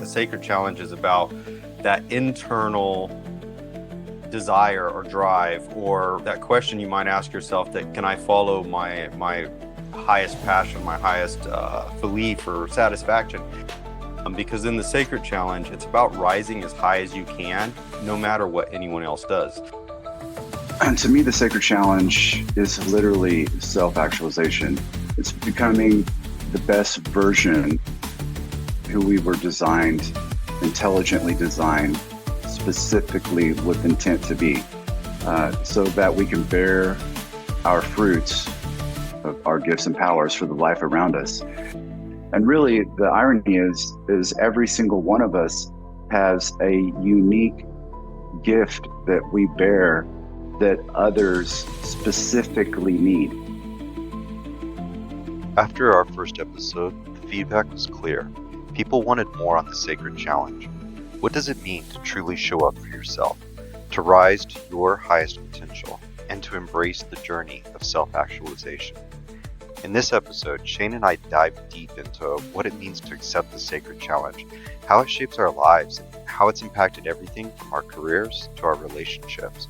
sacred challenge is about that internal desire or drive, or that question you might ask yourself, that can I follow my highest passion, my highest belief or satisfaction. Because in the sacred challenge, it's about rising as high as you can, no matter what anyone else does. And to me, the sacred challenge is literally self-actualization. It's becoming the best version who we were designed, intelligently designed, specifically with intent to be, so that we can bear our fruits of our gifts and powers for the life around us. And really, the irony is every single one of us has a unique gift that we bear that others specifically need. After our first episode, the feedback was clear. People wanted more on the sacred challenge. What does it mean to truly show up for yourself, to rise to your highest potential, and to embrace the journey of self-actualization? In this episode, Shane and I dive deep into what it means to accept the sacred challenge, how it shapes our lives, and how it's impacted everything from our careers to our relationships.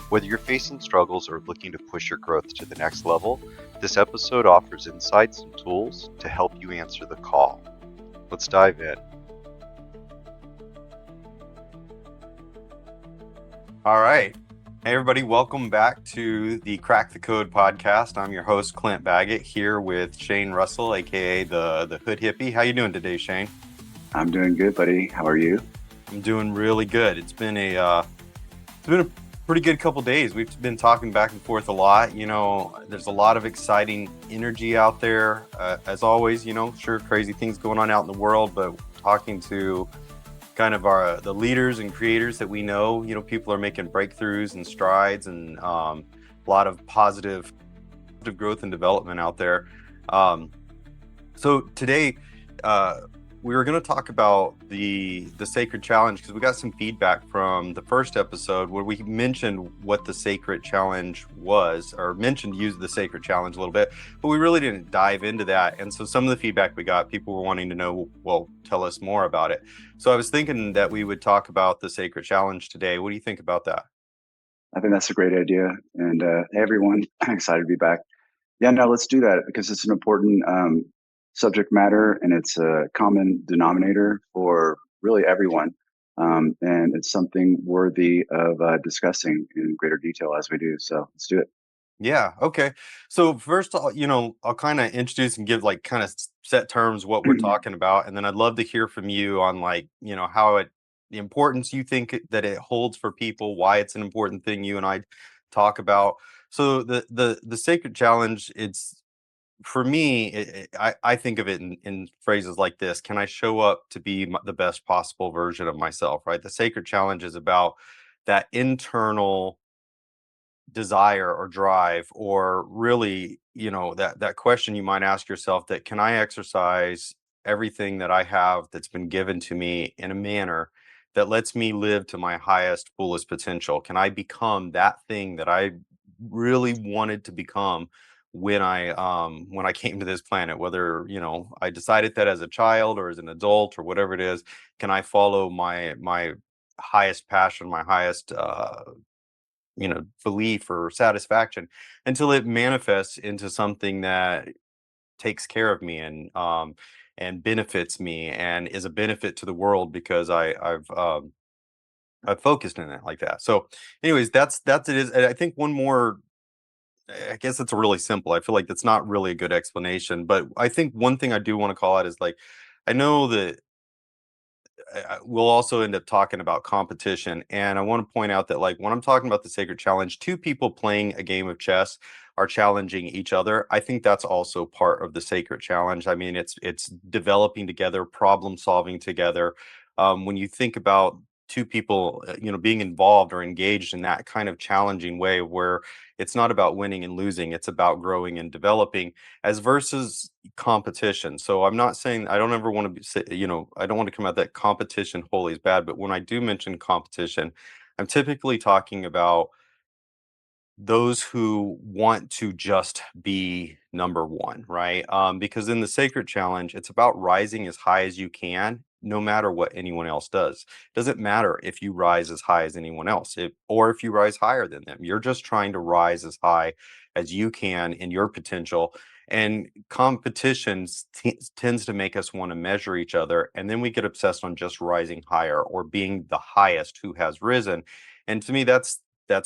Whether you're facing struggles or looking to push your growth to the next level, this episode offers insights and tools to help you answer the call. Let's dive in. All right. Hey, everybody. Welcome back to the Crack the Code podcast. I'm your host, Clint Baggett, here with Shane Russell, a.k.a. the Hood Hippie. How you doing today, Shane? I'm doing good, buddy. How are you? I'm doing really good. It's been a pretty good couple days. We've been talking back and forth a lot. You know, there's a lot of exciting energy out there. As always, sure, crazy things going on out in the world, but talking to kind of the leaders and creators that we know, people are making breakthroughs and strides, and a lot of positive growth and development out there. So today, we were going to talk about the sacred challenge, because we got some feedback from the first episode where we mentioned what the sacred challenge was, or mentioned use the sacred challenge a little bit, but we really didn't dive into that. And so some of the feedback we got, people were wanting to know, well, tell us more about it. So I was thinking that we would talk about the sacred challenge today. What do you think about that? I think that's a great idea. And hey, everyone, I'm excited to be back. Yeah, no, let's do that, because it's an important subject matter, and it's a common denominator for really everyone. And it's something worthy of discussing in greater detail as we do. So let's do it. Yeah. Okay. So first, I'll kind of introduce and give like kind of set terms what we're talking about, and then I'd love to hear from you on how the importance you think that it holds for people, why it's an important thing you and I talk about. So the sacred challenge, it's for me, I think of it in phrases like this: can I show up to be the best possible version of myself? Right. The sacred challenge is about that internal desire or drive, or really, that question you might ask yourself, that can I exercise everything that I have that's been given to me in a manner that lets me live to my highest, fullest potential? Can I become that thing that I really wanted to become when I came to this planet? Whether, I decided that as a child or as an adult or whatever it is, can I follow my highest passion, my highest belief or satisfaction, until it manifests into something that takes care of me and benefits me and is a benefit to the world, because I've focused in it like that. So anyways, that's it is. And I think one more, I guess it's really simple. I feel like that's not really a good explanation, but I think one thing I do want to call out is, like, I know that we'll also end up talking about competition. And I want to point out that, like, when I'm talking about the sacred challenge, two people playing a game of chess are challenging each other. I think that's also part of the sacred challenge. I mean, it's developing together, problem solving together. When you think about two people, being involved or engaged in that kind of challenging way, where it's not about winning and losing, it's about growing and developing, as versus competition. So I'm not saying, I don't ever want to say, I don't want to come out that competition wholly is bad, but when I do mention competition, I'm typically talking about those who want to just be number one, right? Because in the sacred challenge, it's about rising as high as you can, no matter what anyone else does. Doesn't matter if you rise as high as anyone else, or if you rise higher than them. You're just trying to rise as high as you can in your potential. And competitions tends to make us want to measure each other, and then we get obsessed on just rising higher or being the highest who has risen. And to me, that's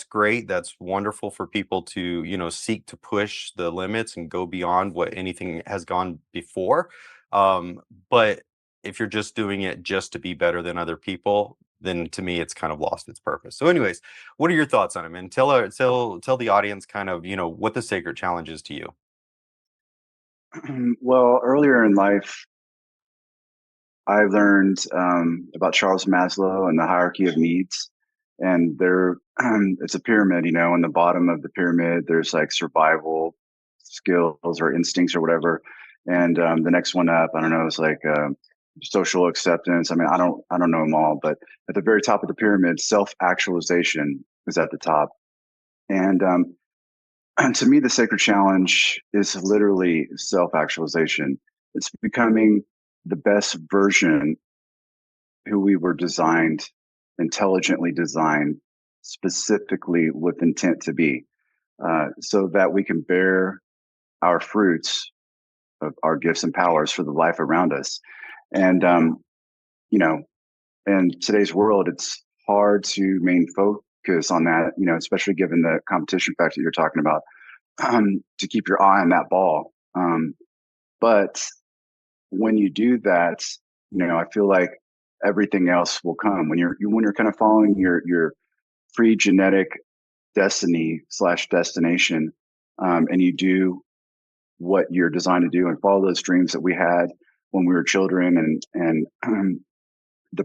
great. That's wonderful for people to, seek to push the limits and go beyond what anything has gone before. But if you're just doing it just to be better than other people, then to me it's kind of lost its purpose. So, anyways, what are your thoughts on it, man? Tell the audience kind of, what the sacred challenge is to you. Well, earlier in life, I learned about Charles Maslow and the hierarchy of needs. And it's a pyramid, in the bottom of the pyramid, there's like survival skills or instincts or whatever. And the next one up, I don't know, it's like social acceptance. I mean, I don't know them all, but at the very top of the pyramid, self-actualization is at the top. And and to me, the sacred challenge is literally self-actualization. It's becoming the best version who we were designed, intelligently designed, specifically with intent to be, so that we can bear our fruits of our gifts and powers for the life around us. And, you know, in today's world, it's hard to main focus on that, especially given the competition factor that you're talking about, to keep your eye on that ball. But when you do that, I feel like everything else will come when you're kind of following your free genetic destiny slash destination, and you do what you're designed to do and follow those dreams that we had when we were children, and the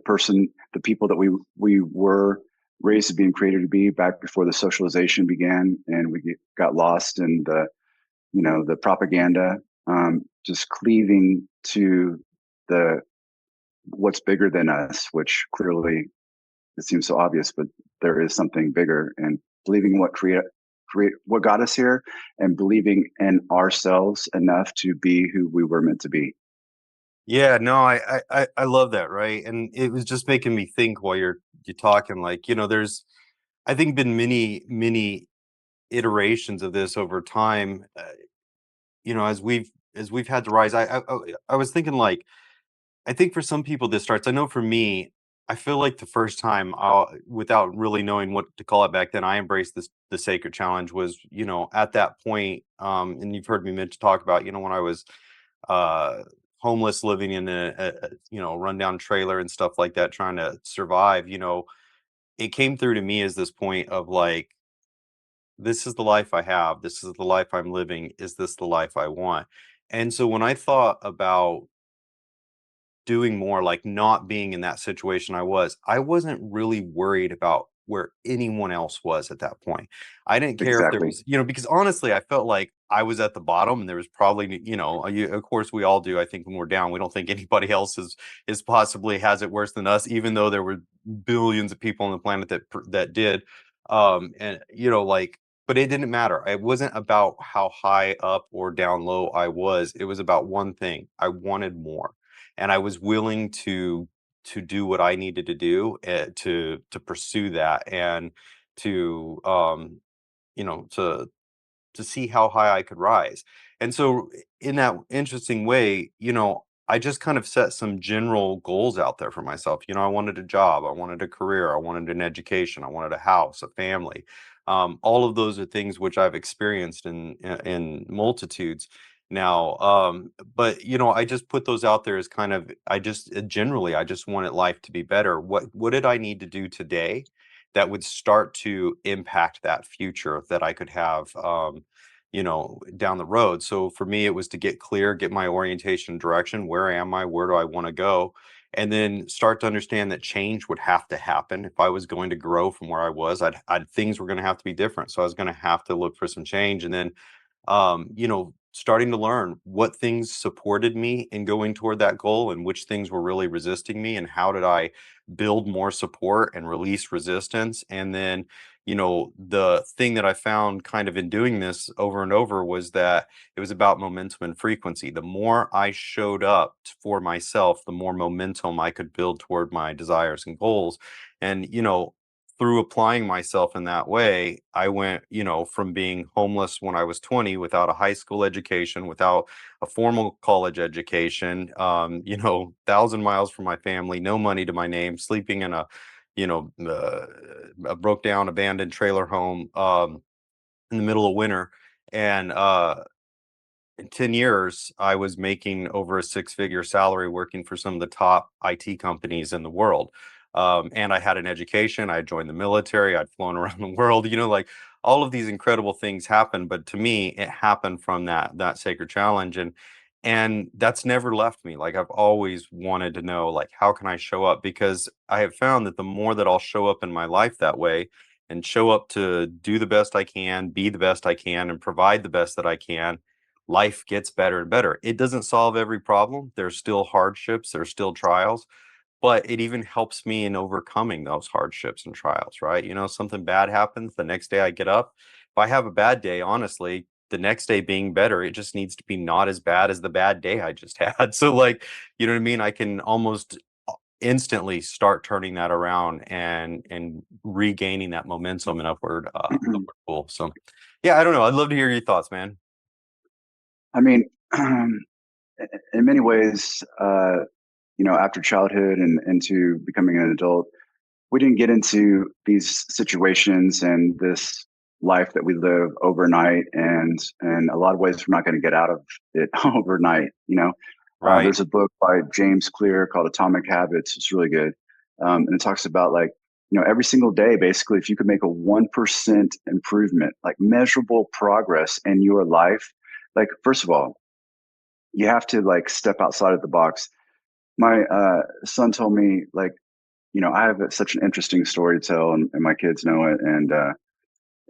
people that we were raised to be and created to be back before the socialization began, and we got lost in the propaganda, just cleaving to the what's bigger than us, which clearly it seems so obvious, but there is something bigger, and believing create what got us here, and believing in ourselves enough to be who we were meant to be. Yeah, no, I love that, right? And it was just making me think while you're talking, like, there's I think been many iterations of this over time. As we've had to rise. I was thinking, like, I think for some people this starts. I know for me, I feel like the first time, without really knowing what to call it back then, I embraced the sacred challenge was, at that point, and you've heard me talk about, when I was uh homeless, living in a rundown trailer and stuff like that, trying to survive. It came through to me as this point of, like, this is the life I have, this is the life I'm living, is this the life I want? And so when I thought about doing more, like not being in that situation I wasn't really worried about where anyone else was at that point. I didn't care if there Exactly. was, because honestly, I felt like I was at the bottom and there was probably, of course we all do. I think when we're down, we don't think anybody else is possibly has it worse than us, even though there were billions of people on the planet that did. And like, but it didn't matter. It wasn't about how high up or down low I was. It was about one thing. I wanted more, and I was willing to do what I needed to do, to pursue that, and to to see how high I could rise. And so in that interesting way, I just kind of set some general goals out there for myself. I wanted a job, I wanted a career, I wanted an education, I wanted a house, a family. All of those are things which I've experienced in multitudes now. But I just put those out there as kind of, generally I just wanted life to be better. What did I need to do today that would start to impact that future that I could have, down the road? So for me, it was to get clear, get my orientation and direction. Where am I? Where do I want to go? And then start to understand that change would have to happen. If I was going to grow from where I was, things were going to have to be different. So I was going to have to look for some change. And then, starting to learn what things supported me in going toward that goal and which things were really resisting me, and how did I build more support and release resistance. And then, the thing that I found kind of in doing this over and over was that it was about momentum and frequency. The more I showed up for myself, the more momentum I could build toward my desires and goals. And, through applying myself in that way, I went, from being homeless when I was 20 without a high school education, without a formal college education, 1,000 miles from my family, no money to my name, sleeping in a broke down, abandoned trailer home, in the middle of winter. And in 10 years, I was making over a six-figure salary working for some of the top IT companies in the world. And I had an education. I joined the military. I'd flown around the world. Like all of these incredible things happened. But to me, it happened from that sacred challenge, and that's never left me. Like I've always wanted to know, like, how can I show up? Because I have found that the more that I'll show up in my life that way, and show up to do the best I can, be the best I can, and provide the best that I can, life gets better and better. It doesn't solve every problem. There's still hardships, there's still trials, but it even helps me in overcoming those hardships and trials, right? Something bad happens, the next day I get up. If I have a bad day, honestly, the next day being better, it just needs to be not as bad as the bad day I just had. So, like, you know what I mean? I can almost instantly start turning that around and regaining that momentum and upward pull. So, yeah, I don't know. I'd love to hear your thoughts, man. I mean, in many ways, after childhood and into becoming an adult, we didn't get into these situations and this life that we live overnight, and in a lot of ways we're not going to get out of it overnight. Right. There's a book by James Clear called Atomic Habits. It's really good, and it talks about, like, every single day, basically, if you could make a 1% improvement, like measurable progress in your life, like, first of all, you have to, like, step outside of the box. My son told me, like, I have such an interesting story to tell, and my kids know it.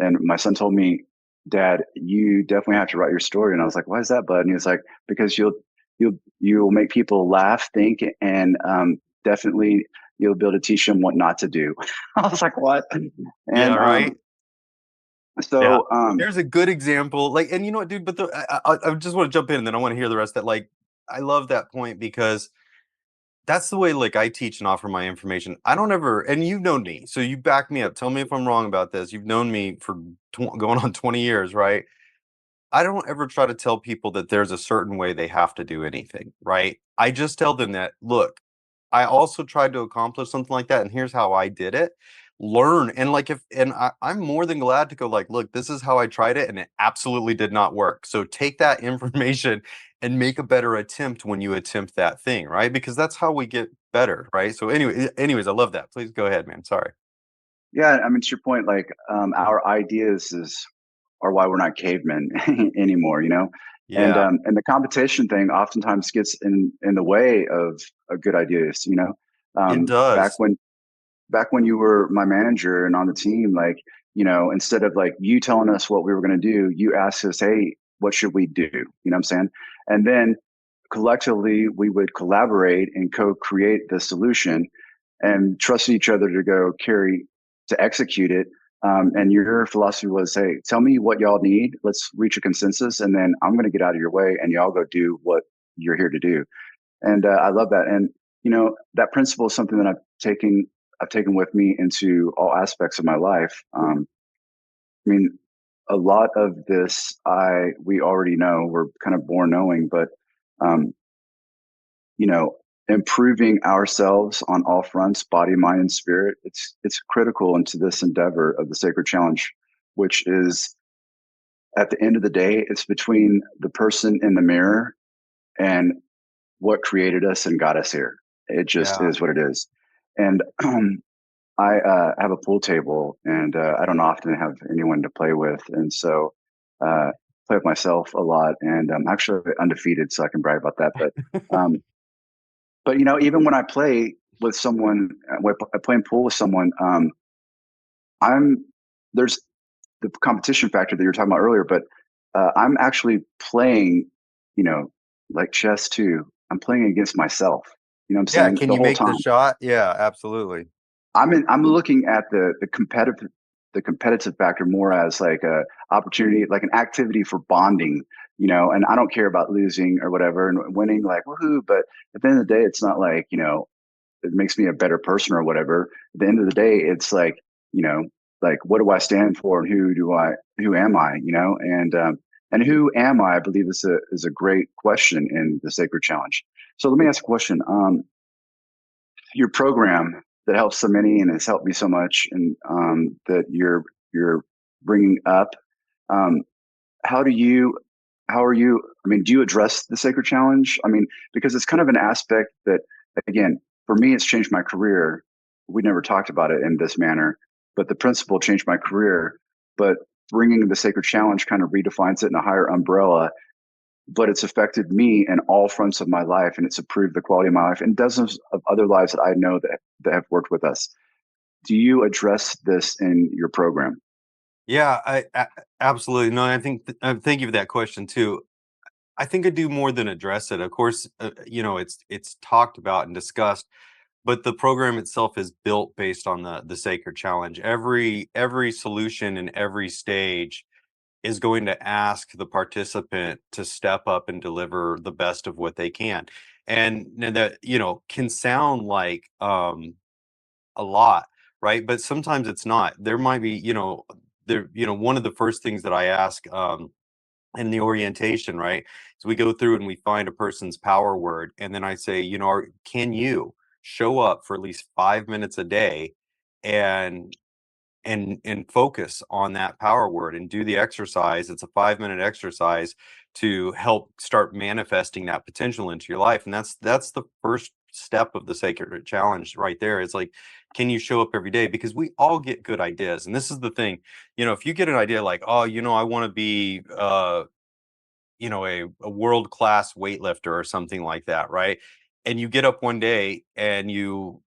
And my son told me, "Dad, you definitely have to write your story." And I was like, "Why is that, bud?" And he was like, "Because you'll make people laugh, think, and definitely you'll be able to teach them what not to do." I was like, "What?" Yeah, And right. Yeah. so There's a good example. Like, and you know what, dude, but I just want to jump in and then I want to hear the rest of that. Like, I love that point because that's the way, like, I teach and offer my information. I don't ever, and you've known me, so you back me up. Tell me if I'm wrong about this. You've known me for going on 20 years, right? I don't ever try to tell people that there's a certain way they have to do anything, right? I just tell them that, look, I also tried to accomplish something like that, and here's how I did it. Learn. And like, I'm more than glad to go, like, look, this is how I tried it, and it absolutely did not work. So take that information and make a better attempt when you attempt that thing, right? Because that's how we get better, right? So anyways, I love that. Please go ahead, man. Sorry. yeah, I mean, to your point, like, our ideas are why we're not cavemen anymore, Yeah, and the competition thing oftentimes gets in the way of good ideas. it Back does. when you were my manager and on the team, like, instead of, like, you telling us what we were going to do, you asked us, "Hey, what should we do?" You know what I'm saying? And then collectively we would collaborate and co-create the solution and trust each other to go carry to execute it. And your philosophy was, "Hey, tell me what y'all need. Let's reach a consensus, and then I'm going to get out of your way, and y'all go do what you're here to do." And I love that. And that principle is something that I've taken with me into all aspects of my life. I mean, a lot of this we already know. We're kind of born knowing, but um, you know, improving ourselves on all fronts, body, mind, and spirit. It's critical into this endeavor of the sacred challenge, which is, at the end of the day, it's between the person in the mirror and what created us and got us here. It just Yeah. is what it is. And I have a pool table, and I don't often have anyone to play with, and so play with myself a lot. And I'm actually undefeated, so I can brag about that. Um, but even when I play with someone, when I play pool with someone, I'm there's the competition factor that you were talking about earlier, but I'm actually playing, you know, like chess too. I'm playing against myself. You know what I'm Yeah, saying? can The you whole make the time. shot? Yeah, absolutely. I'm looking at the competitive factor more as like a opportunity, like an activity for bonding, you know, and I don't care about losing or whatever and winning, like woohoo. But at the end of the day, it's not like, you know, it makes me a better person or whatever. At the end of the day, it's like, you know, like what do I stand for and who am I, you know? And who am I believe is a great question in the sacred challenge. So let me ask a question. Your program that helps so many and has helped me so much and that you're bringing up, um, how do you how are you, I mean, do you address the sacred challenge? I mean, because it's kind of an aspect that, again, for me it's changed my career. We never talked about it in this manner, but the principle changed my career. But bringing the sacred challenge kind of redefines it in a higher umbrella, but it's affected me in all fronts of my life, and it's improved the quality of my life and dozens of other lives that I know that have worked with us. Do you address this in your program? Yeah, absolutely. No, I think thank you for that question too. I think I do more than address it. Of course, it's talked about and discussed, but the program itself is built based on the sacred challenge. Every solution in every stage is going to ask the participant to step up and deliver the best of what they can. And that, can sound like a lot, right? But sometimes it's not. There might be, one of the first things that I ask in the orientation, right? So we go through and we find a person's power word, and then I say, can you show up for at least 5 minutes a day and focus on that power word and do the exercise. It's a 5 minute exercise to help start manifesting that potential into your life. And that's the first step of the sacred challenge right there. It's like, can you show up every day? Because we all get good ideas. And this is the thing, if you get an idea like, oh, I want to be a world class weightlifter or something like that, right? And you get up one day and you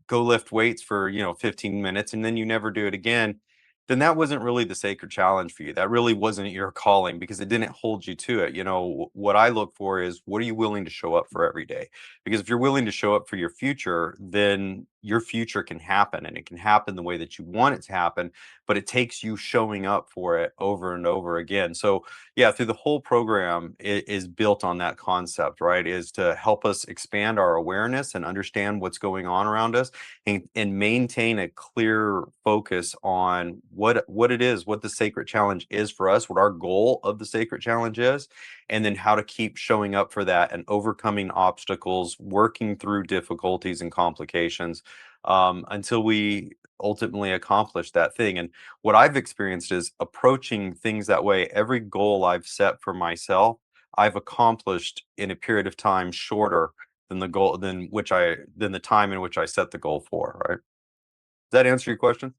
go lift weights for 15 minutes and then you never do it again, then that wasn't really the sacred challenge for you. That really wasn't your calling because it didn't hold you to it. What I look for is, what are you willing to show up for every day? Because if you're willing to show up for your future, then your future can happen, and it can happen the way that you want it to happen, but it takes you showing up for it over and over again. So yeah, through the whole program, it is built on that concept, right? Is to help us expand our awareness and understand what's going on around us, and maintain a clear focus on what it is, what the sacred challenge is for us, what our goal of the sacred challenge is, and then how to keep showing up for that and overcoming obstacles, working through difficulties and complications, until we ultimately accomplish that thing. And what I've experienced is approaching things that way. Every goal I've set for myself, I've accomplished in a period of time shorter than the time in which I set the goal for, right? Does that answer your question?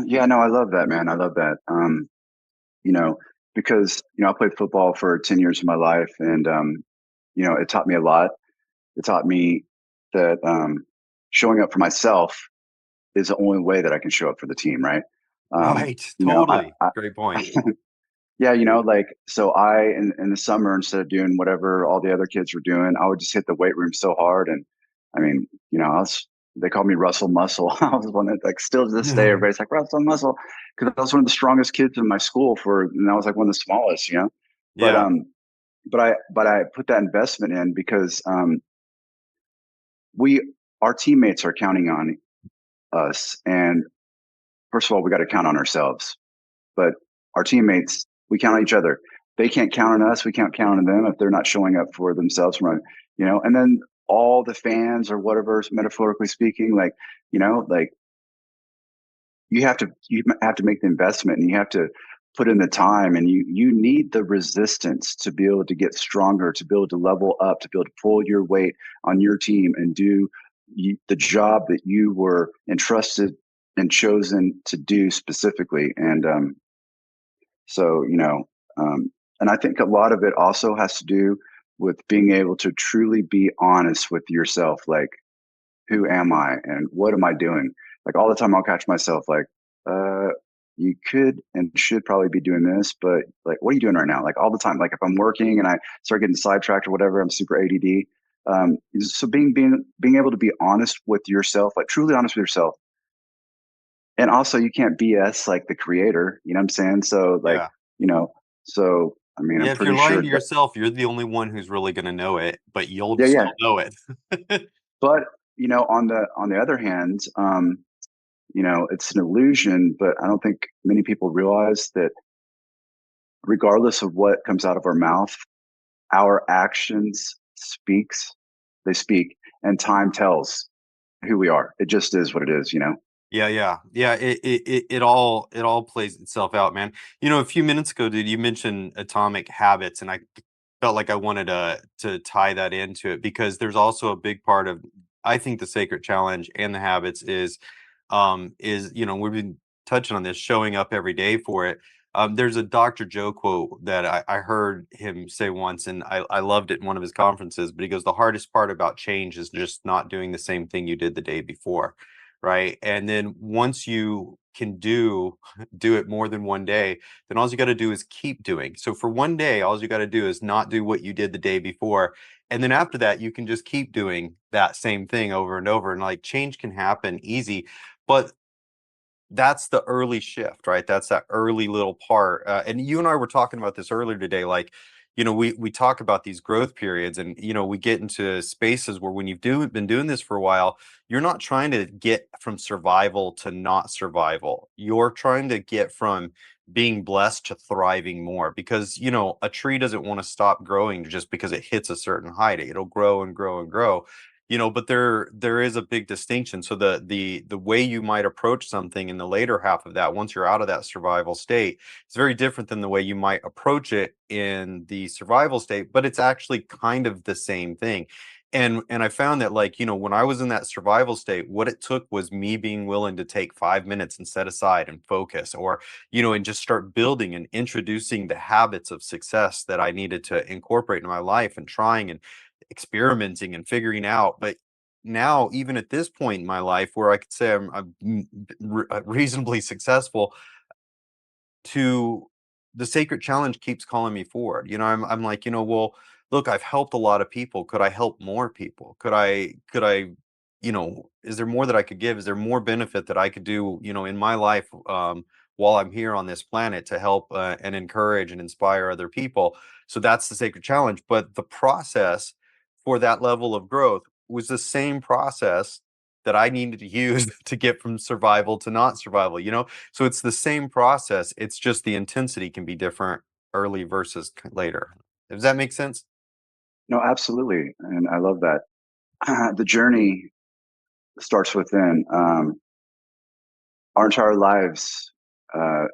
Yeah, no, I love that, man. I love that. You know, because, you know, I played football for 10 years of my life and, you know, it taught me a lot. It taught me that showing up for myself is the only way that I can show up for the team, right? Right, You know, totally. Great point. yeah, you know, like, so in the summer, instead of doing whatever all the other kids were doing, I would just hit the weight room so hard. And I mean, you know, they called me Russell Muscle. I was one that, like, still to this day, everybody's like, Russell Muscle. Cause I was one of the strongest kids in my school and I was like one of the smallest, you know, but, Yeah. but I put that investment in because, we, our teammates are counting on us. And first of all, we got to count on ourselves. But our teammates, we count on each other. They can't count on us. We can't count on them if they're not showing up for themselves. You know, and then all the fans or whatever, metaphorically speaking, like, you know, like you have to make the investment and you have to put in the time and you need the resistance to be able to get stronger, to be able to level up, to be able to pull your weight on your team and do the job that you were entrusted and chosen to do specifically. And so, you know, and I think a lot of it also has to do with being able to truly be honest with yourself. Like, who am I and what am I doing? Like all the time I'll catch myself like, uh, you could and should probably be doing this, but like, what are you doing right now? Like all the time. Like if I'm working and I start getting sidetracked or whatever, I'm super ADD. So being able to be honest with yourself, like truly honest with yourself, and also you can't BS like the creator. You know what I'm saying? So like, Yeah. you know, so I mean, I'm Yeah, if you're pretty lying sure to that, yourself, you're the only one who's really gonna know it, but you'll yeah, yeah. still know it. But on the other hand, it's an illusion. But I don't think many people realize that regardless of what comes out of our mouth, our actions speaks. They speak, and time tells who we are. It just is what it is, you know. Yeah, yeah. Yeah, it all plays itself out, man. A few minutes ago, dude, you mentioned atomic habits, and I felt like I wanted to tie that into it because there's also a big part of I think the sacred challenge and the habits is we've been touching on this, showing up every day for it. There's a Dr. Joe quote that I heard him say once, and I loved it in one of his conferences, but he goes, the hardest part about change is just not doing the same thing you did the day before, right? And then once you can do it more than one day, then all you got to do is keep doing. So for one day, all you got to do is not do what you did the day before. And then after that, you can just keep doing that same thing over and over. And like change can happen easy. But that's the early shift, right? That's that early little part. And you and I were talking about this earlier today. Like, we talk about these growth periods, and we get into spaces where when been doing this for a while, you're not trying to get from survival to not survival. You're trying to get from being blessed to thriving more because a tree doesn't want to stop growing just because it hits a certain height. It'll grow and grow and grow. But there is a big distinction. So the way you might approach something in the later half of that, once you're out of that survival state, it's very different than the way you might approach it in the survival state, but it's actually kind of the same thing. And I found that, like, when I was in that survival state, what it took was me being willing to take 5 minutes and set aside and focus, or and just start building and introducing the habits of success that I needed to incorporate in my life, and trying and experimenting and figuring out. But now, even at this point in my life, where I could say I'm reasonably successful, to the sacred challenge keeps calling me forward. I'm like, well, look, I've helped a lot of people. Could I help more people? Could I, is there more that I could give? Is there more benefit that I could do, in my life, while I'm here on this planet, to help and encourage and inspire other people? So that's the sacred challenge. But the process for that level of growth was the same process that I needed to use to get from survival to not survival. So it's the same process. It's just the intensity can be different early versus later. Does that make sense? No, absolutely, and I love that. The journey starts within. Our entire lives. Uh,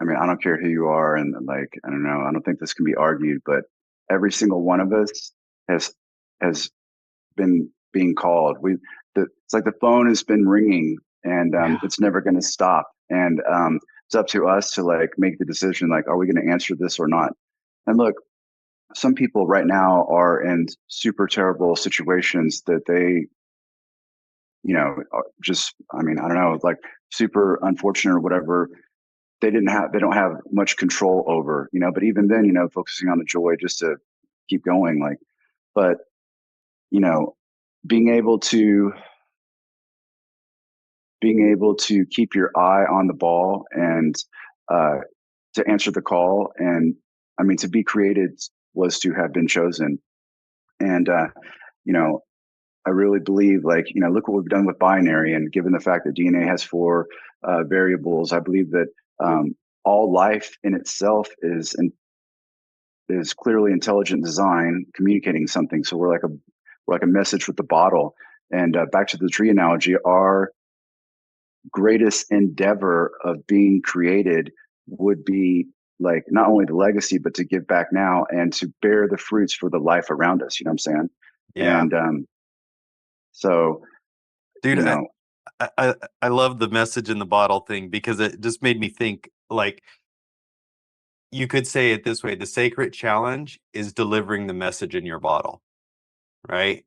I mean, I don't care who you are, and like, I don't know. I don't think this can be argued, but every single one of us has has been being called. It's like the phone has been ringing, and Yeah. it's never going to stop. And it's up to us to like make the decision. Like, are we going to answer this or not? And look, some people right now are in super terrible situations that they, just, I mean, I don't know, like super unfortunate or whatever. They don't have much control over, but even then, focusing on the joy just to keep going. Like, but, you know, being able to, keep your eye on the ball and uh, to answer the call. And I mean, to be created was to have been chosen. And, you know, I really believe, like, look what we've done with binary. And given the fact that DNA has four variables, I believe that all life in itself is clearly intelligent design communicating something. So we're like a message with the bottle. And back to the tree analogy, our greatest endeavor of being created would be like not only the legacy, but to give back now and to bear the fruits for the life around us. You know what I'm saying? Yeah. And so, Dude, you I, know, I I I love the message in the bottle thing because it just made me think, like, you could say it this way: the sacred challenge is delivering the message in your bottle, right?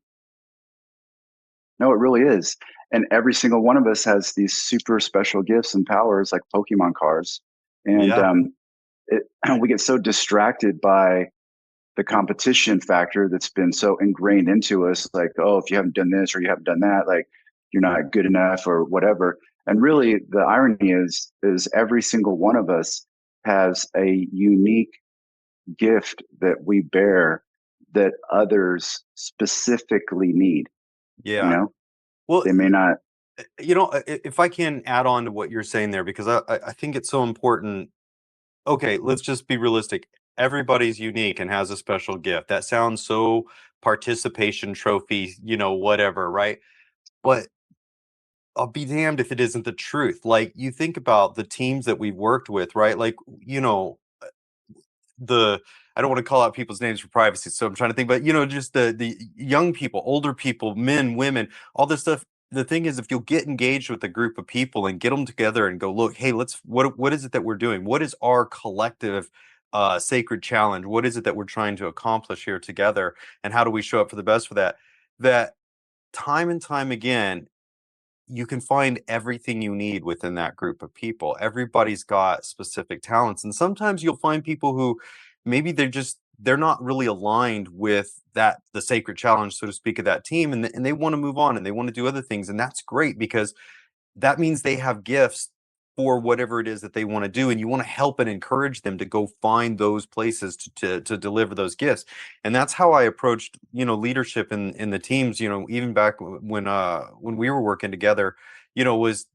no, it really is. and every single one of us has these super special gifts and powers like Pokemon cards. And Yeah. it, we get so distracted by the competition factor that's been so ingrained into us, like, oh, if you haven't done this or you haven't done that, like you're not good enough or whatever. And really the irony is every single one of us has a unique gift that we bear that others specifically need. You Yeah. know, Well, they may not. if I can add on to what you're saying there, because I think it's so important. Okay, let's just be realistic. Everybody's unique and has a special gift. That sounds so participation trophy, whatever, right? But I'll be damned if it isn't the truth. Like, you think about the teams that we've worked with, right? Like, the I don't want to call out people's names for privacy, so I'm trying to think, but just the young people, older people, men, women, all this stuff. The thing is, if you'll get engaged with a group of people and get them together and go, look, hey, what is it that we're doing? What is our collective sacred challenge? What is it that we're trying to accomplish here together? And how do we show up for the best for that? That time and time again, you can find everything you need within that group of people. Everybody's got specific talents. And sometimes you'll find people who maybe they're not really aligned with the sacred challenge, so to speak, of that team. And they want to move on and they want to do other things. And that's great because that means they have gifts for whatever it is that they want to do, and you want to help and encourage them to go find those places to deliver those gifts. And that's how I approached leadership in the teams, even back when we were working together, was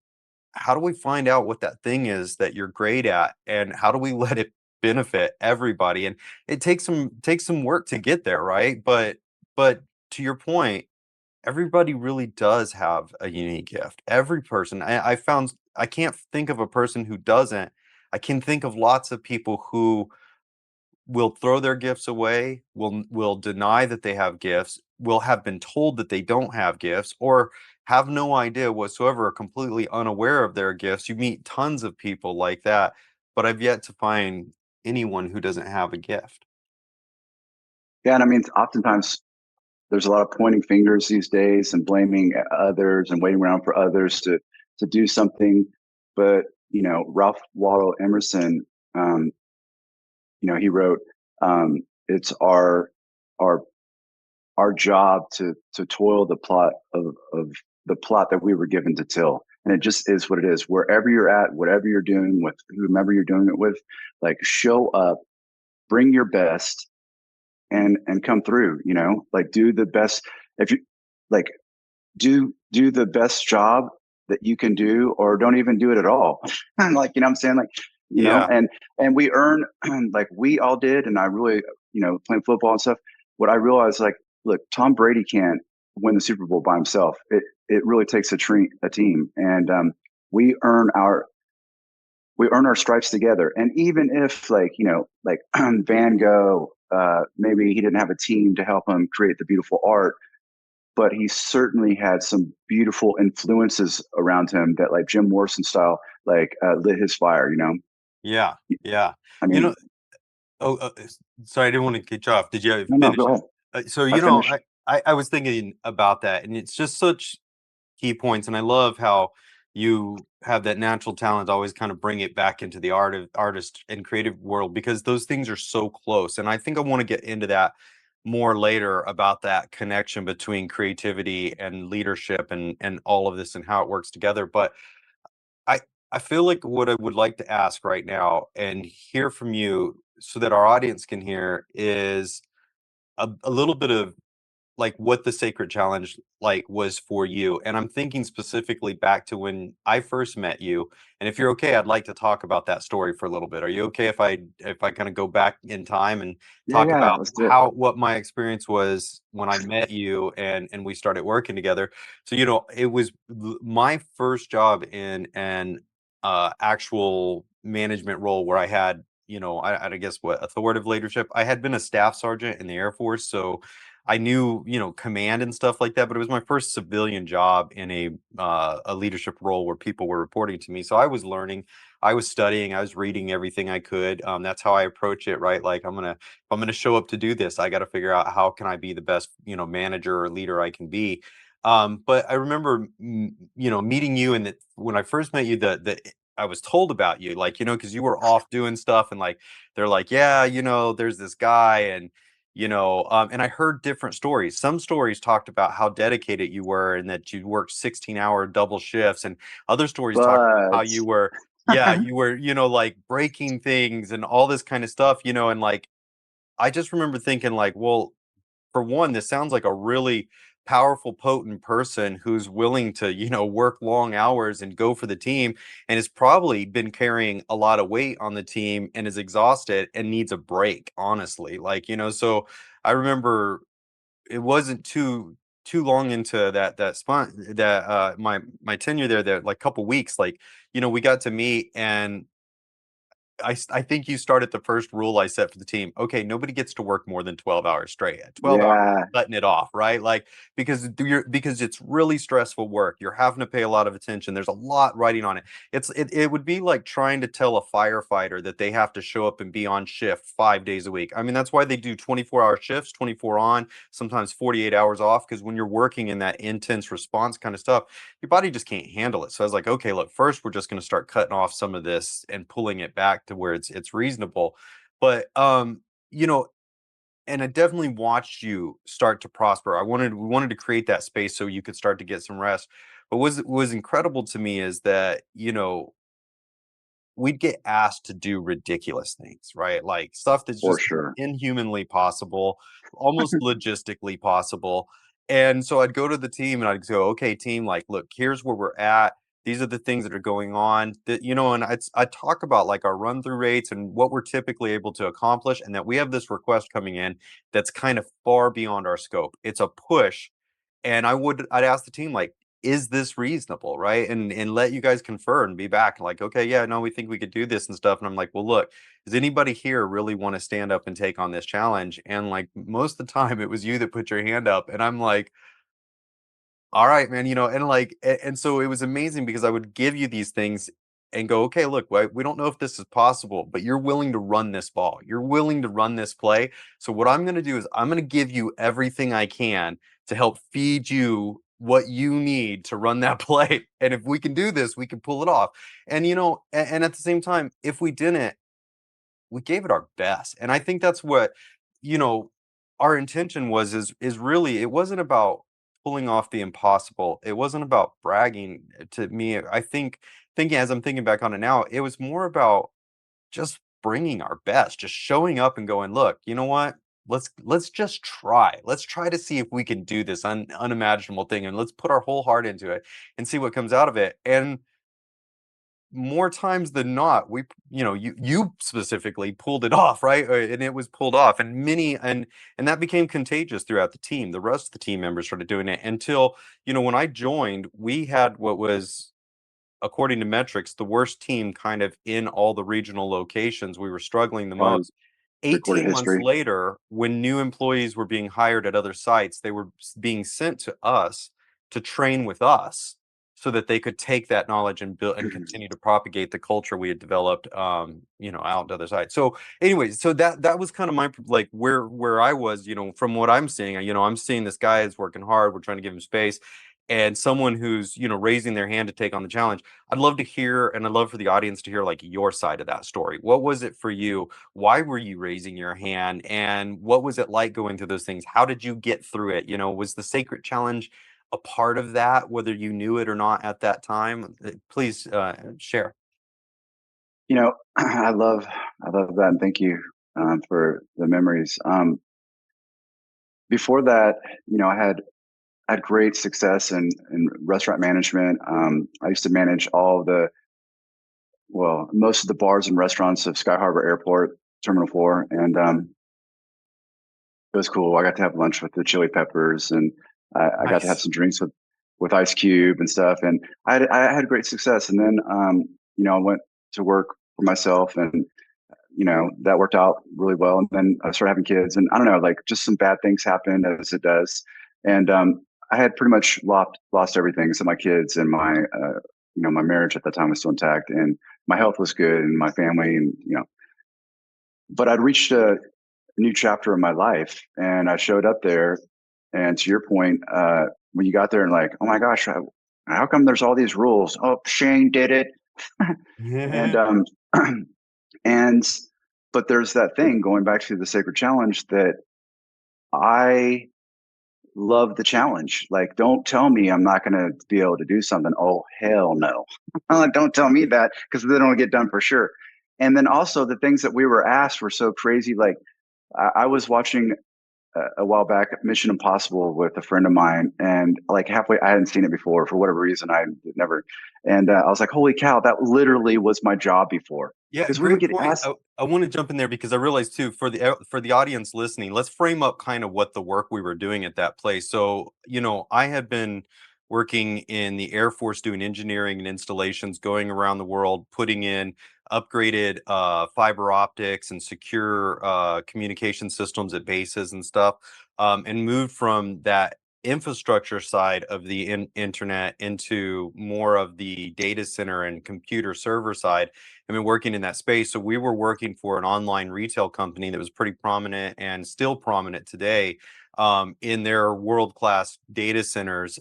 how do we find out what that thing is that you're great at, and how do we let it benefit everybody? And it takes some work to get there, right? But to your point, everybody really does have a unique gift. Every person. I found I can't think of a person who doesn't. I can think of lots of people who will throw their gifts away, will deny that they have gifts, will have been told that they don't have gifts, or have no idea whatsoever, are completely unaware of their gifts. You meet tons of people like that, but I've yet to find anyone who doesn't have a gift. Yeah, and I mean, oftentimes there's a lot of pointing fingers these days and blaming others and waiting around for others to do something. But Ralph Waldo Emerson, um, he wrote, "It's our our job to toil the plot of the plot that we were given to till." And it just is what it is. Wherever you're at, whatever you're doing with whomever you're doing it with, like show up, bring your best, and come through. Like do the best. If you like do the best job that you can do, or don't even do it at all. And like, I'm saying, like, Yeah, and we earn like we all did. And I really, playing football and stuff, what I realized, like, look, Tom Brady can't win the Super Bowl by himself. It really takes a team. And we earn our we earn our stripes together. And even if, like, like Van Gogh, maybe he didn't have a team to help him create the beautiful art, but he certainly had some beautiful influences around him that, like Jim Morrison style, like lit his fire. yeah, yeah. I You know, mean, Oh, sorry, I didn't want to cut you off. Did you no, finish? go ahead. So, I finished. I was thinking about that, and it's just such key points. And I love how you have that natural talent to always kind of bring it back into the artist and creative world, because those things are so close. And I think I want to get into that more later about that connection between creativity and leadership and all of this and how it works together. But I I feel like what I would like to ask right now and hear from you so that our audience can hear is a little bit of like what the sacred challenge like was for you. And I'm thinking specifically back to when I first met you. And if you're okay, I'd like to talk about that story for a little bit. Are you okay if I kind of go back in time and Yeah, talk yeah, about let's do it. how what my experience was when I met you and we started working together? So, it was my first job in an actual management role where I had, I guess what authoritative leadership. I had been a staff sergeant in the Air Force, so I knew, command and stuff like that, but it was my first civilian job in a leadership role where people were reporting to me. So I was learning, I was studying, I was reading everything I could. That's how I approach it, right? Like if I'm gonna show up to do this, I got to figure out how can I be the best, manager or leader I can be. But I remember, meeting you, and that when I first met you, the I was told about you, like, because you were off doing stuff, and like they're like, yeah, there's this guy, and I heard different stories. Some stories talked about how dedicated you were and that you worked 16-hour double shifts, and other stories talked about how But you were, yeah, you were, like breaking things and all this kind of stuff, and like I just remember thinking like, well, for one, this sounds like a really powerful, potent person who's willing to, work long hours and go for the team, and has probably been carrying a lot of weight on the team and is exhausted and needs a break, honestly. Like, so I remember it wasn't too long into that spot that my tenure there, that like couple weeks, like, we got to meet, and I think you started the first rule I set for the team. Okay, nobody gets to work more than 12 hours straight. At 12 hours, yeah, cutting it off, right? Like, because it's really stressful work. You're having to pay a lot of attention. There's a lot riding on it. It would be like trying to tell a firefighter that they have to show up and be on shift 5 days a week. I mean, that's why they do 24-hour shifts, 24 on, sometimes 48 hours off, because when you're working in that intense response kind of stuff, your body just can't handle it. So I was like, okay, look, first we're just going to start cutting off some of this and pulling it back to where it's reasonable. But you know, and I definitely watched you start to prosper. We wanted to create that space so you could start to get some rest. But was incredible to me is that, we'd get asked to do ridiculous things, right? Like stuff that's for just sure. inhumanly possible, almost logistically possible. And so I'd go to the team and I'd go, okay, team, like, look, here's where we're at. These are the things that are going on that, and I'd talk about like our run through rates and what we're typically able to accomplish. And that we have this request coming in that's kind of far beyond our scope. It's a push, and I'd ask the team like, is this reasonable, right? And let you guys confer and be back like, okay, yeah, no, we think we could do this and stuff. And I'm like, well, look, does anybody here really want to stand up and take on this challenge? And like most of the time, it was you that put your hand up, and I'm like, all right, man, and like, and so it was amazing because I would give you these things and go, okay, look, we don't know if this is possible, but you're willing to run this ball. You're willing to run this play. So what I'm going to do is I'm going to give you everything I can to help feed you what you need to run that play. And if we can do this, we can pull it off. And, and at the same time, if we didn't, we gave it our best. And I think that's what, you know, our intention is really, it wasn't about pulling off the impossible. It wasn't about bragging to me. I think thinking as I'm thinking back on it now, it was more about just bringing our best, just showing up and going, look, you know what? Let's just try. Let's try to see if we can do this unimaginable thing, and let's put our whole heart into it and see what comes out of it. And more times than not, you specifically pulled it off, right? And it was pulled off, and and that became contagious throughout the team. The rest of the team members started doing it until, when I joined, we had what was, according to metrics, the worst team kind of in all the regional locations. We were struggling the Probably most. recorded 18 months history. later, when new employees were being hired at other sites, they were being sent to us to train with us so that they could take that knowledge and build and continue to propagate the culture we had developed, out to other sites. So anyway, so that was kind of my, like, where I was, from what I'm seeing. I'm seeing this guy is working hard. We're trying to give him space, and someone who's, raising their hand to take on the challenge. I'd love to hear, and I'd love for the audience to hear like your side of that story. What was it for you? Why were you raising your hand? And what was it like going through those things? How did you get through it? Was the sacred challenge a part of that, whether you knew it or not at that time? Please share. I love that, and thank you for the memories. Before that, I had great success in restaurant management. I used to manage most of the bars and restaurants of Sky Harbor Airport, Terminal 4, and it was cool. I got to have lunch with the Chili Peppers, and I got to have Nice. some drinks with Ice Cube and stuff. And I had great success. And then I went to work for myself, and that worked out really well. And then I started having kids, and I don't know, like just some bad things happened, as it does. And I had pretty much lost everything. So my kids and my marriage at that time was still intact, and my health was good, and my family, and but I'd reached a new chapter in my life, and I showed up there. And to your point, when you got there and like, oh my gosh, how come there's all these rules? Oh, Shane did it. And and but there's that thing going back to the sacred challenge that I love the challenge. Like, don't tell me I'm not going to be able to do something. Oh, hell no. Don't tell me that, because then it'll get done for sure. And then also the things that we were asked were so crazy. Like, I was watching a while back Mission Impossible with a friend of mine, and like halfway, I hadn't seen it before for whatever reason. I never, and I was like, holy cow, that literally was my job before. Yeah, Because we would great get point. asked. I want to jump in there because I realized too for the audience listening, let's frame up kind of what the work we were doing at that place. So, I had been working in the Air Force doing engineering and installations, going around the world, putting in upgraded fiber optics and secure communication systems at bases and stuff, and moved from that infrastructure side of the internet into more of the data center and computer server side. I've been working in that space. So we were working for an online retail company that was pretty prominent and still prominent today, in their world-class data centers,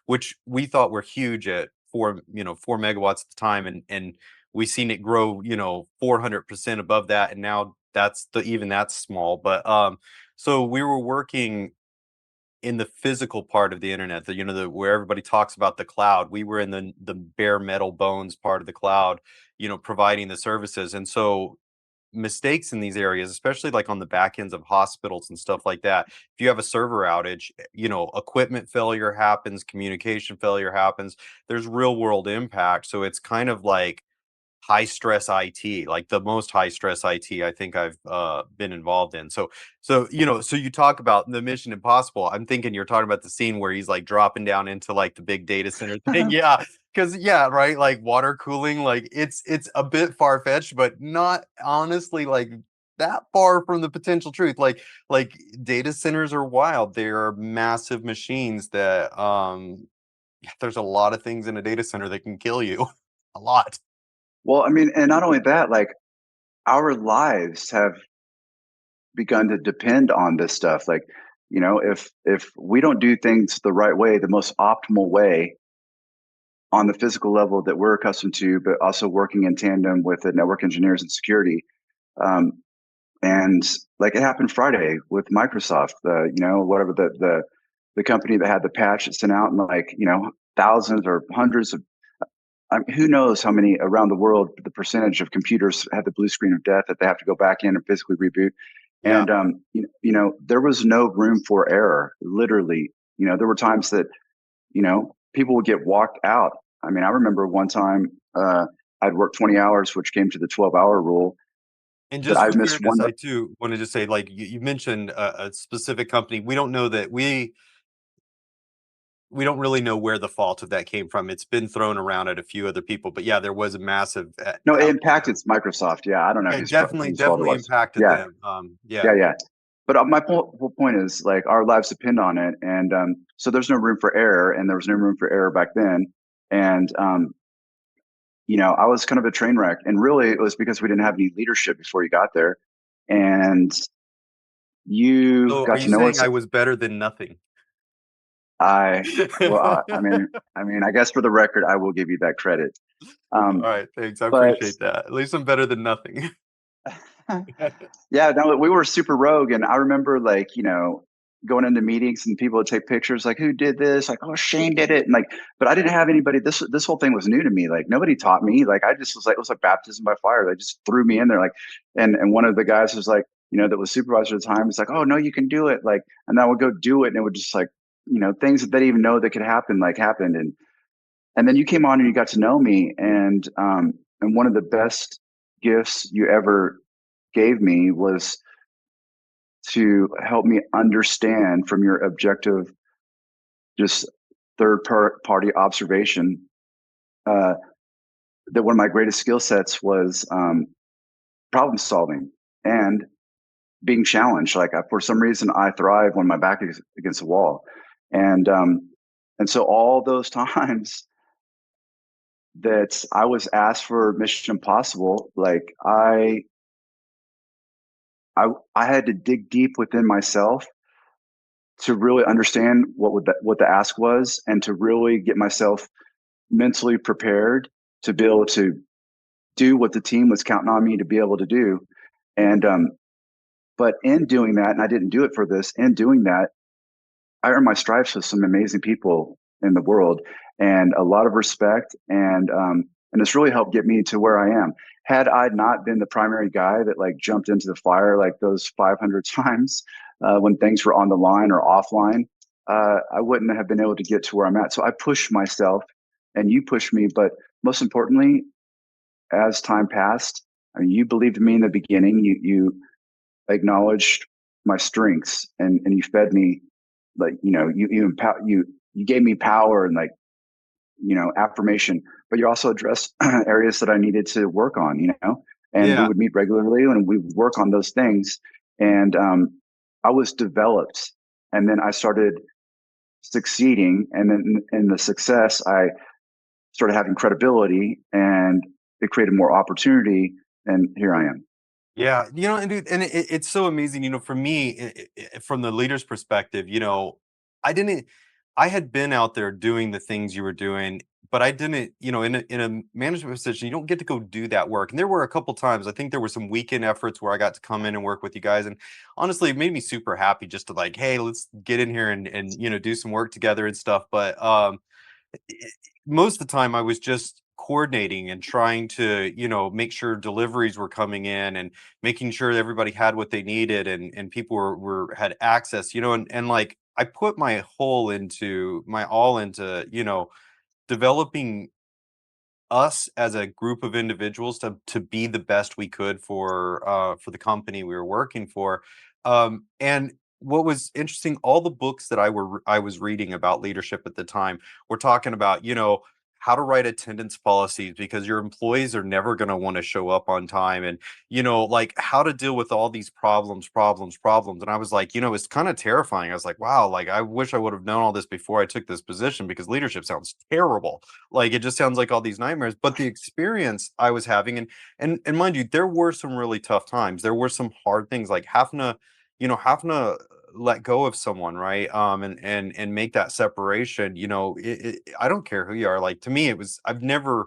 which we thought were huge at 4 megawatts at the time, and we seen it grow, 400% above that, and now that's small. But so we were working in the physical part of the internet, the where everybody talks about the cloud. We were in the bare metal bones part of the cloud, providing the services. And so mistakes in these areas, especially like on the back ends of hospitals and stuff like that, if you have a server outage, equipment failure happens, communication failure happens, there's real world impact. So it's kind of like high stress IT, like the most high stress IT I think I've been involved in. So you talk about the Mission Impossible. I'm thinking you're talking about the scene where he's like dropping down into like the big data center thing. Yeah, because yeah, right, like water cooling, like it's a bit far fetched, but not honestly like that far from the potential truth. Like data centers are wild. They are massive machines that yeah, there's a lot of things in a data center that can kill you. A lot. Well, I mean, and not only that, like our lives have begun to depend on this stuff. Like, if we don't do things the right way, the most optimal way on the physical level that we're accustomed to, but also working in tandem with the network engineers and security. Um, and like it happened Friday with Microsoft, whatever the company that had the patch that sent out, and like, thousands or hundreds of, who knows how many around the world, the percentage of computers had the blue screen of death that they have to go back in and physically reboot. Yeah. And there was no room for error. Literally, there were times that people would get walked out. I mean, I remember one time I'd worked 20 hours, which came to the 12-hour rule. And That just I for missed fairness, one. I too wanted to say, like you mentioned a specific company. We don't know that we don't really know where the fault of that came from. It's been thrown around at a few other people, but yeah, there was a massive No, it outage impacted there. Microsoft. Yeah, I don't know Yeah, whose fault it definitely was. impacted Yeah, them. Yeah. yeah, yeah. But my whole point is like our lives depend on it, and so there's no room for error, and there was no room for error back then. And I was kind of a train wreck, and really it was because we didn't have any leadership before you got there, and you So, are got you to know saying us. I was better than nothing? I well, I mean, I guess for the record, I will give you that credit. All Um, right, thanks. I but appreciate that. At least I'm better than nothing. yeah, no, we were super rogue, and I remember like going into meetings and people would take pictures like who did this, like oh Shane did it, and like, but I didn't have anybody. This whole thing was new to me. Like nobody taught me. Like I just was like it was like baptism by fire. They just threw me in there like, and one of the guys was like that was supervisor at the time. He's like oh no you can do it like, and I would go do it, and it would just like things that they didn't even know that could happen like happened, and then you came on and you got to know me, and one of the best gifts you ever gave me was to help me understand from your objective, just party observation, uh, that one of my greatest skill sets was problem solving and being challenged. Like for some reason, I thrive when my back is against the wall, and so all those times that I was asked for Mission Impossible, like I had to dig deep within myself to really understand what the ask was, and to really get myself mentally prepared to be able to do what the team was counting on me to be able to do. And but in doing that, and I didn't do it for this, in doing that, I earned my stripes with some amazing people in the world, and a lot of respect, and it's really helped get me to where I am. Had I not been the primary guy that like jumped into the fire like those 500 times when things were on the line or offline, I wouldn't have been able to get to where I'm at. So I pushed myself, and you pushed me. But most importantly, as time passed, I mean, you believed in me in the beginning. You acknowledged my strengths, and you fed me, like, you gave me power and, like, affirmation. But you also addressed areas that I needed to work on, and we Yeah. would meet regularly and we would work on those things. And I was developed, and then I started succeeding, and then in the success I started having credibility, and it created more opportunity, and here I am. Yeah, and dude, and it's so amazing, for me, from the leader's perspective, I didn't, I had been out there doing the things you were doing, but I didn't, in a management position, you don't get to go do that work. And there were a couple times, I think there were some weekend efforts where I got to come in and work with you guys, and honestly, it made me super happy just to like, hey, let's get in here and do some work together and stuff. But it- most of the time I was just coordinating and trying to, make sure deliveries were coming in and making sure that everybody had what they needed and people were had access, and like I put my all into, developing us as a group of individuals to be the best we could for the company we were working for. And what was interesting, all the books that I was reading about leadership at the time were talking about, how to write attendance policies because your employees are never going to want to show up on time, and like how to deal with all these problems. And I was like, it's kind of terrifying. I was like, wow, like I wish I would have known all this before I took this position because leadership sounds terrible. Like, it just sounds like all these nightmares, but the experience I was having, and mind you, there were some really tough times. There were some hard things, like having to let go of someone, right? And make that separation. I don't care who you are. Like, to me, I've never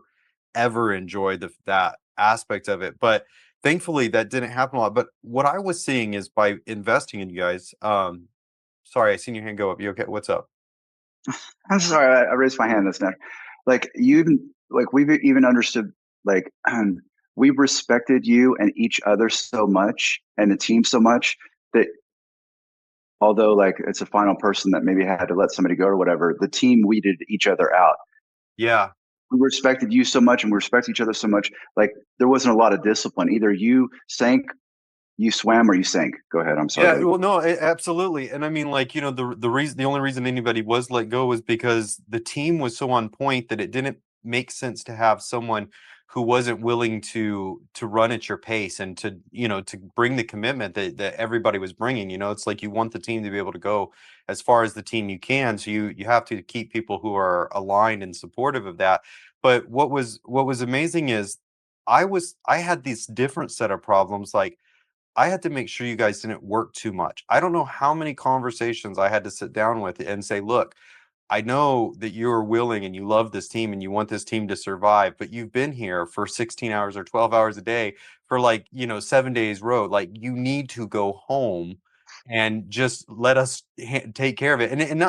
ever enjoyed that aspect of it, but thankfully that didn't happen a lot. But what I was seeing is by investing in you guys. Sorry, I seen your hand go up. You okay? What's up? I'm sorry, I raised my hand this neck. Like, you even, like, we've even understood, like, we respected you and each other so much, and the team so much, that although like it's a final person that maybe had to let somebody go or whatever, the team weeded each other out. Yeah. We respected you so much, and we respect each other so much. Like, there wasn't a lot of discipline. Either you sank, you swam, or you sank. Go ahead. I'm sorry. Yeah, well, no, absolutely, and I mean, like, the only reason anybody was let go was because the team was so on point that it didn't make sense to have someone who wasn't willing to run at your pace and to bring the commitment that everybody was bringing. It's like you want the team to be able to go as far as the team you can, so you have to keep people who are aligned and supportive of that. But what was amazing is I had this different set of problems, like I had to make sure you guys didn't work too much. I don't know how many conversations I had to sit down with and say, "Look, I know that you're willing and you love this team and you want this team to survive, but you've been here for 16 hours or 12 hours a day for, like, 7 days road. Like, you need to go home and just let us take care of it." And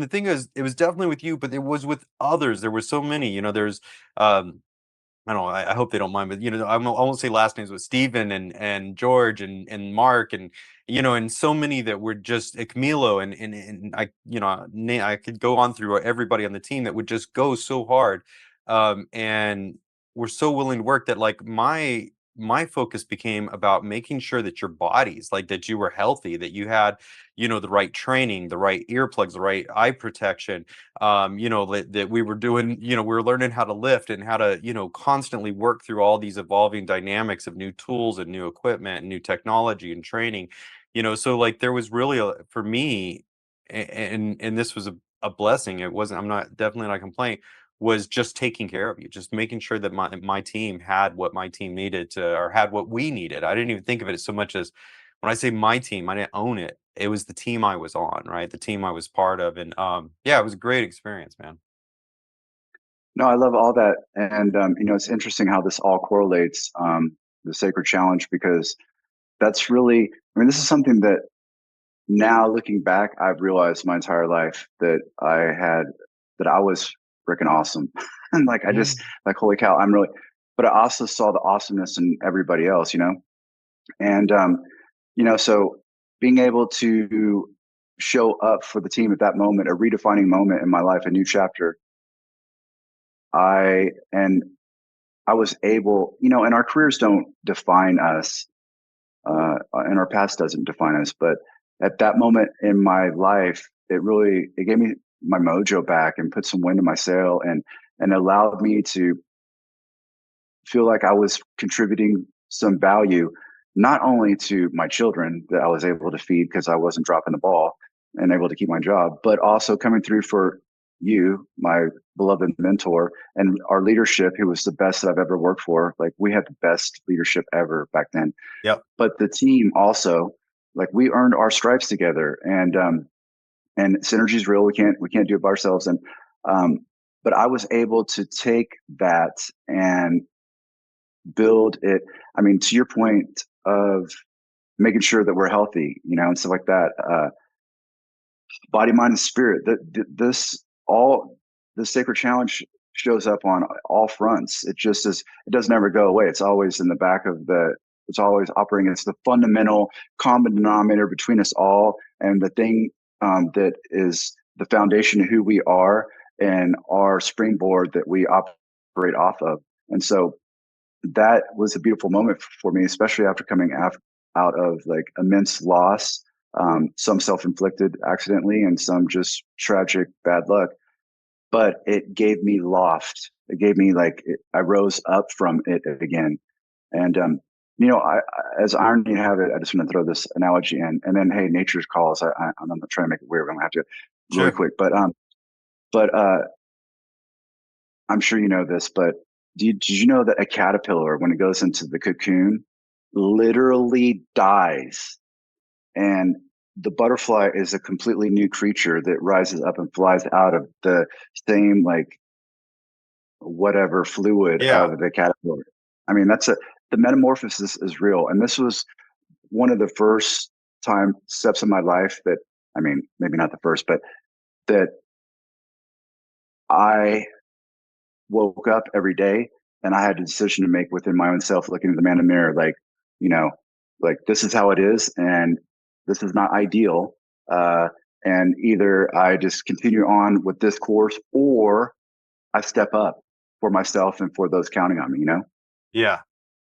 the thing is, it was definitely with you, but it was with others. There were so many. There's I don't know. I hope they don't mind, but I won't say last names, but Steven and George and Mark and so many that were just Camilo and I I could go on through everybody on the team that would just go so hard, and were so willing to work that, like, my focus became about making sure that your bodies, like, that you were healthy, that you had the right training, the right earplugs, the right eye protection, that we were doing, we were learning how to lift and how to, constantly work through all these evolving dynamics of new tools and new equipment and new technology and training. So, like, there was really for me, and this was a blessing. It wasn't, I'm not, definitely not complaining, was just taking care of you, just making sure that my team had what my team needed to, or had what we needed. I didn't even think of it so much as, when I say my team, I didn't own it. it was the team I was on, right? The team I was part of. And yeah, it was a great experience, man. No, I love all that. And, it's interesting how this all correlates, the sacred challenge, because that's really, I mean, this is something that now looking back, I've realized my entire life that I was freaking awesome. And like, I just, Mm. like, holy cow, but I also saw the awesomeness in everybody else, And, so being able to show up for the team at that moment, a redefining moment in my life, a new chapter, and I was able, and our careers don't define us, and our past doesn't define us. But at that moment in my life, it gave me my mojo back and put some wind in my sail, and allowed me to feel like I was contributing some value, not only to my children that I was able to feed because I wasn't dropping the ball and able to keep my job, but also coming through for you, my beloved mentor, and our leadership, who was the best that I've ever worked for. Like, we had the best leadership ever back then. Yep. But the team also, like, we earned our stripes together, and synergy is real. We can't do it by ourselves. And but I was able to take that and build it. I mean, to your point of making sure that we're healthy, and stuff like that. Body, mind, and spirit. This all the sacred challenge shows up on all fronts. It just is. It doesn't ever go away. It's always in the back of the. It's always operating. It's the fundamental common denominator between us all, and the thing that is the foundation of who we are and our springboard that we operate off of. And so that was a beautiful moment for me, especially after coming out of like immense loss, some self-inflicted accidentally and some just tragic bad luck. But it gave me loft. It gave me I rose up from it again. And as irony have it, I just want to throw this analogy in, and then hey, nature's calls. I'm not trying to make it weird. I'm gonna have to really Sure. quick, but I'm sure you know this, but did you know that a caterpillar, when it goes into the cocoon, literally dies, and the butterfly is a completely new creature that rises up and flies out of the same whatever fluid Yeah. of the caterpillar. I mean, the metamorphosis is real, and this was one of the first time steps in my life that, I mean, maybe not the first, but that I woke up every day and I had a decision to make within my own self, looking at the man in the mirror, you know, this is how it is, and this is not ideal. Uh, and either I just continue on with this course, or I step up for myself and for those counting on me. Yeah.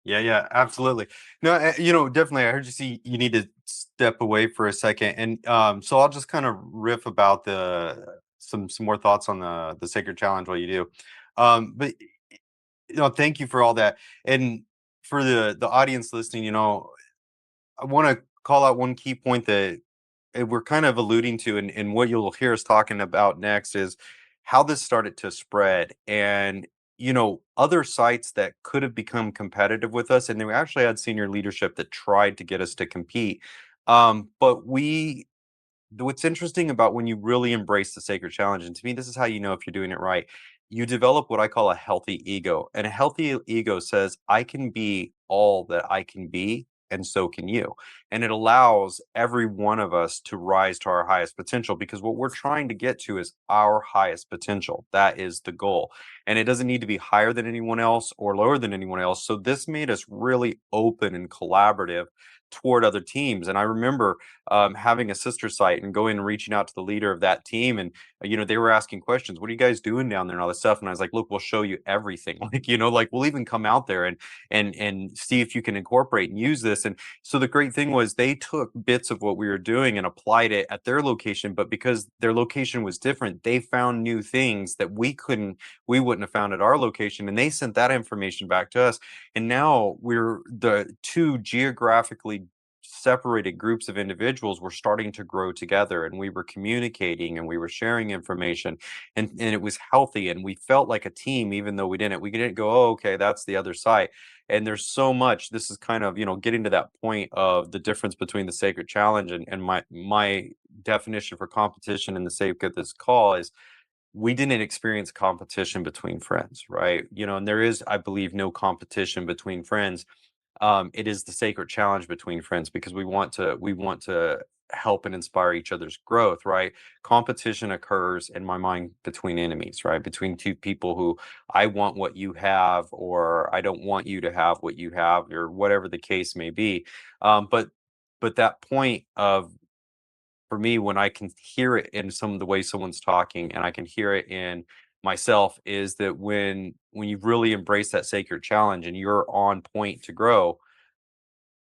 Yeah, yeah, absolutely. No, definitely. I heard you see you need to step away for a second, and so I'll just kind of riff about the some more thoughts on the sacred challenge while you do. But thank you for all that, and for the audience listening. I want to call out one key point that we're kind of alluding to, and what you'll hear us talking about next is how this started to spread, and other sites that could have become competitive with us, and they actually had senior leadership that tried to get us to compete. But what's interesting about when you really embrace the sacred challenge, and to me, this is how you know if you're doing it right. You develop what I call a healthy ego. And a healthy ego says, I can be all that I can be, and so can you. And it allows every one of us to rise to our highest potential, because what we're trying to get to is our highest potential. That is the goal. And it doesn't need to be higher than anyone else or lower than anyone else. So this made us really open and collaborative toward other teams. And I remember having a sister site and going and reaching out to the leader of that team. And, they were asking questions. What are you guys doing down there and all this stuff? And I was like, look, we'll show you everything. Like we'll even come out there and see if you can incorporate and use this. And so the great thing was they took bits of what we were doing and applied it at their location. But because their location was different, they found new things that we wouldn't have found at our location. And they sent that information back to us. And now we're the two geographically separated groups of individuals were starting to grow together, and we were communicating and we were sharing information, and it was healthy, and we felt like a team even though we didn't go, oh, okay, that's the other side. And there's so much. This is kind of, getting to that point of the difference between the sacred challenge and my definition for competition in the sake of this call is we didn't experience competition between friends, right? And there is, I believe, no competition between friends. It is the sacred challenge between friends because we want to help and inspire each other's growth, right? Competition occurs in my mind between enemies, right? Between two people who I want what you have, or I don't want you to have what you have, or whatever the case may be. But that point of, for me, when I can hear it in some of the way someone's talking and I can hear it in myself, is that when you really embrace that sacred challenge and you're on point to grow,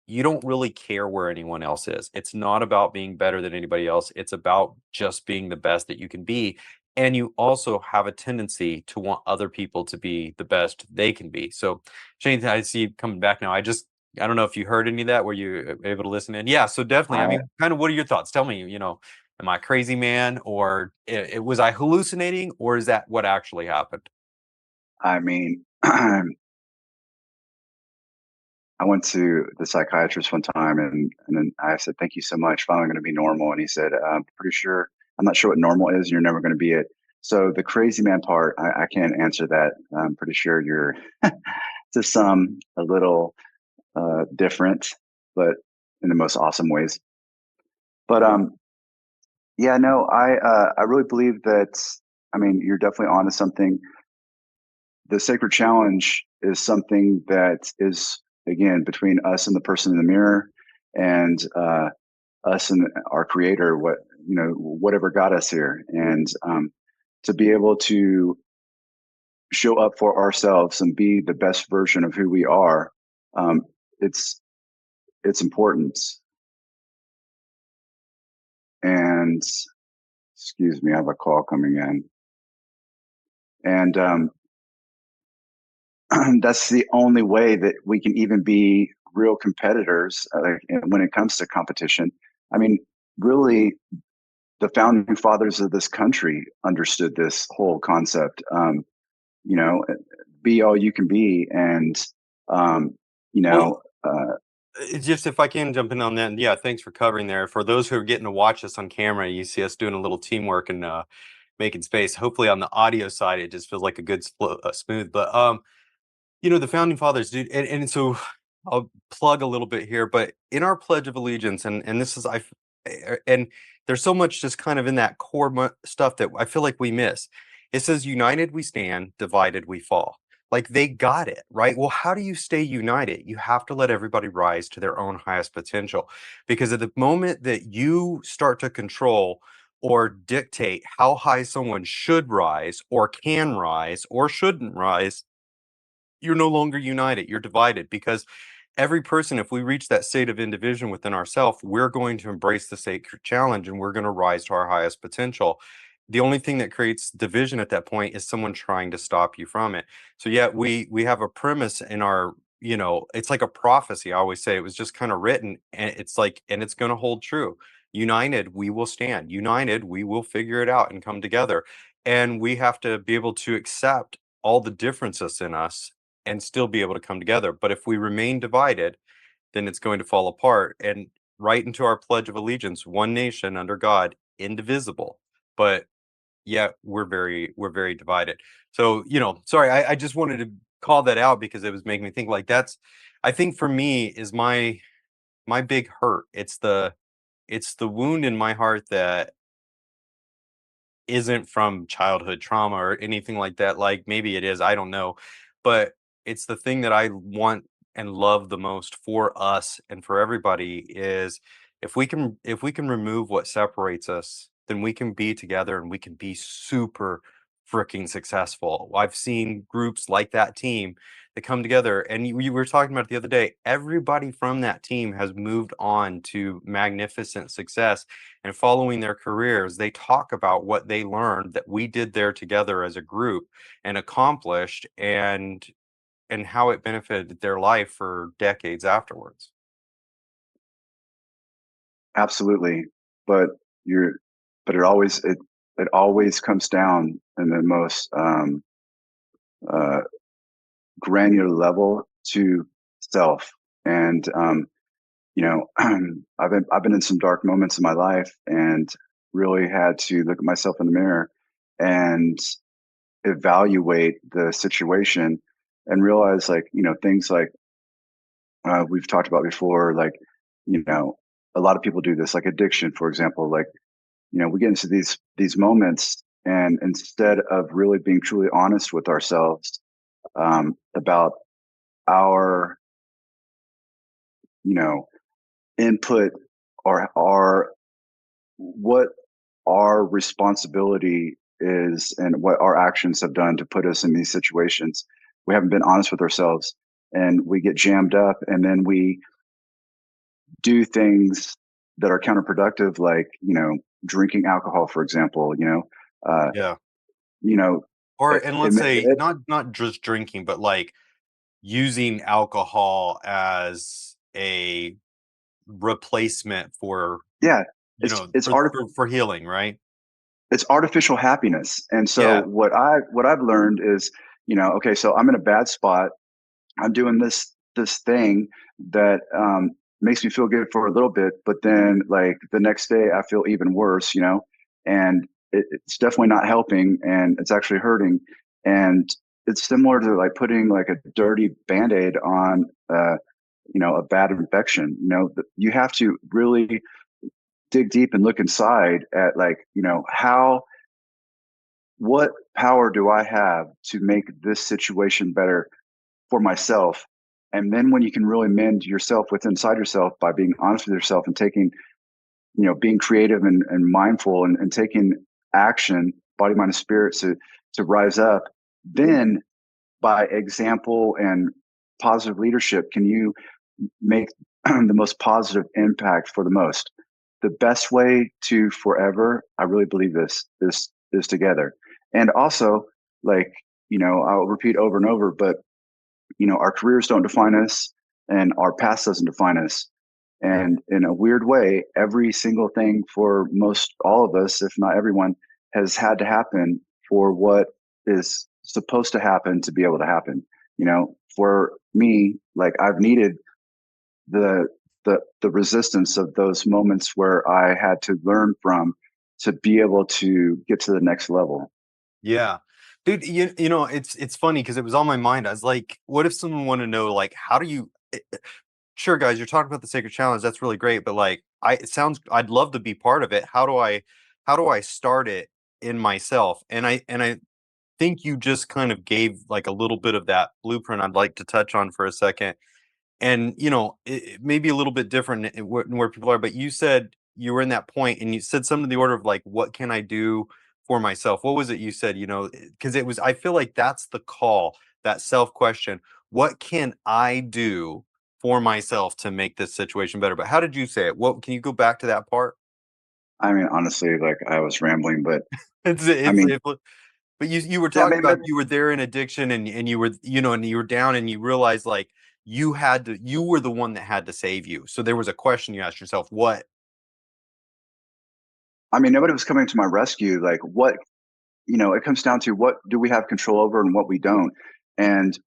you don't really care where anyone else is. It's not about being better than anybody else. It's about just being the best that you can be. And you also have a tendency to want other people to be the best they can be. So, Shane, I see you coming back now. I don't know if you heard any of that. Were you able to listen in? Yeah. So definitely. I I, mean, kind of, what are your thoughts? Tell me, am I a crazy man, or was I hallucinating, or is that what actually happened? I mean, I went to the psychiatrist one time, and then I said, "Thank you so much. Finally, going to be normal." And he said, "I'm pretty sure. I'm not sure what normal is. You're never going to be it." So the crazy man part, I can't answer that. I'm pretty sure you're to some a little different, but in the most awesome ways. But yeah, no, I really believe that. I mean, you're definitely onto something. The sacred challenge is something that is, again, between us and the person in the mirror, and us and our creator, whatever got us here. And to be able to show up for ourselves and be the best version of who we are, um, it's it's important. And excuse me, I have a call coming in. And that's the only way that we can even be real competitors, when it comes to competition. I mean, really, the founding fathers of this country understood this whole concept. You know, be all you can be, and um, you Well, know, uh, just if I can jump in on that, yeah, thanks for covering there. For those who are getting to watch us on camera, you see us doing a little teamwork and making space. Hopefully, on the audio side, it just feels like a good smooth. But the founding fathers, dude, and so I'll plug a little bit here. But in our Pledge of Allegiance, and this is and there's so much just kind of in that core stuff that I feel like we miss. It says, "United we stand, divided we fall." Like, they got it, right? Well, how do you stay united? You have to let everybody rise to their own highest potential. Because at the moment that you start to control or dictate how high someone should rise or can rise or shouldn't rise, you're no longer united. You're divided, because every person, if we reach that state of indivision within ourselves, we're going to embrace the sacred challenge and we're going to rise to our highest potential. The only thing that creates division at that point is someone trying to stop you from it. So yeah, we have a premise in our, it's like a prophecy. I always say it was just kind of written, and it's like, and it's going to hold true. United, we will stand. United, we will figure it out and come together. And we have to be able to accept all the differences in us and still be able to come together. But if we remain divided, then it's going to fall apart. And right into our Pledge of Allegiance, one nation under God, indivisible. But yet we're very divided. So, sorry, I just wanted to call that out because it was making me think, like, I think for me is my big hurt. It's the wound in my heart that isn't from childhood trauma or anything like that. Like, maybe it is, I don't know. But it's the thing that I want and love the most for us and for everybody is, if we can remove what separates us, then we can be together and we can be super freaking successful. I've seen groups like that team that come together, and you were talking about it the other day. Everybody from that team has moved on to magnificent success, and following their careers, they talk about what they learned that we did there together as a group and accomplished, and how it benefited their life for decades afterwards. Absolutely. But you're, but it always comes down in the most uh, granular level to self. And you know, I've been in some dark moments in my life and really had to look at myself in the mirror and evaluate the situation and realize, like, things like we've talked about before, like, you know, a lot of people do this, like addiction, for example. Like, we get into these moments, and instead of really being truly honest with ourselves about our, you know, input, or our what our responsibility is and what our actions have done to put us in these situations. We haven't been honest with ourselves, and we get jammed up, and then we do things that are counterproductive, like, drinking alcohol, for example. Uh, Yeah. you know, Or it, and it, let's say it, not just drinking, but like using alcohol as a replacement for, yeah, it's for healing, right? it's artificial happiness. And so Yeah. what I've learned is, okay, so I'm in a bad spot. I'm doing this thing that makes me feel good for a little bit, but then, like, the next day I feel even worse, and it's definitely not helping, and it's actually hurting. And it's similar to like putting like a dirty Band-Aid on a bad infection. You have to really dig deep and look inside at, like, how what power do I have to make this situation better for myself? And then when you can really mend yourself within inside yourself by being honest with yourself and taking, being creative and mindful, and taking action, body, mind, and spirit, to rise up, then by example and positive leadership, can you make the most positive impact for the most. The best way to forever, I really believe this, is together. And also, like, I'll repeat over and over, but our careers don't define us, and our past doesn't define us. And in a weird way, every single thing for most all of us, if not everyone, has had to happen for what is supposed to happen to be able to happen. For me, like, I've needed the the resistance of those moments where I had to learn from, to be able to get to the next level. Yeah. Dude, it's funny because it was on my mind. I was like, what if someone wanted to know, like, how do you sure, guys, you're talking about the sacred challenge. That's really great, but like, I'd love to be part of it. How do I start it in myself? And I think you just kind of gave like a little bit of that blueprint I'd like to touch on for a second. And it may be a little bit different in where people are, but you said you were in that point and you said something in the order of like, what can I do for myself? What was it you said? Because it was, I feel like that's the call, that self question. What can I do for myself to make this situation better? But how did you say it? What, can you go back to that part? I mean, honestly, like, I was rambling, but it's I it's mean, it, but you were yeah, talking maybe about you were there in addiction, and you were, and you were down, and you realized like you were the one that had to save you. So there was a question you asked yourself, what? I mean, nobody was coming to my rescue. Like, what, it comes down to, what do we have control over and what we don't. And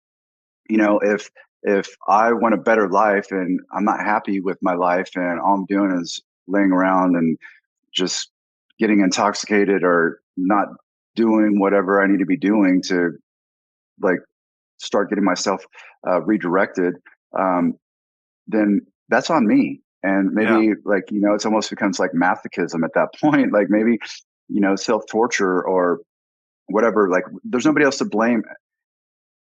if I want a better life and I'm not happy with my life, and all I'm doing is laying around and just getting intoxicated, or not doing whatever I need to be doing to, like, start getting myself redirected, um, then that's on me. And Yeah. maybe, like, it's almost becomes like masochism at that point. Like, maybe, self torture or whatever. Like, there's nobody else to blame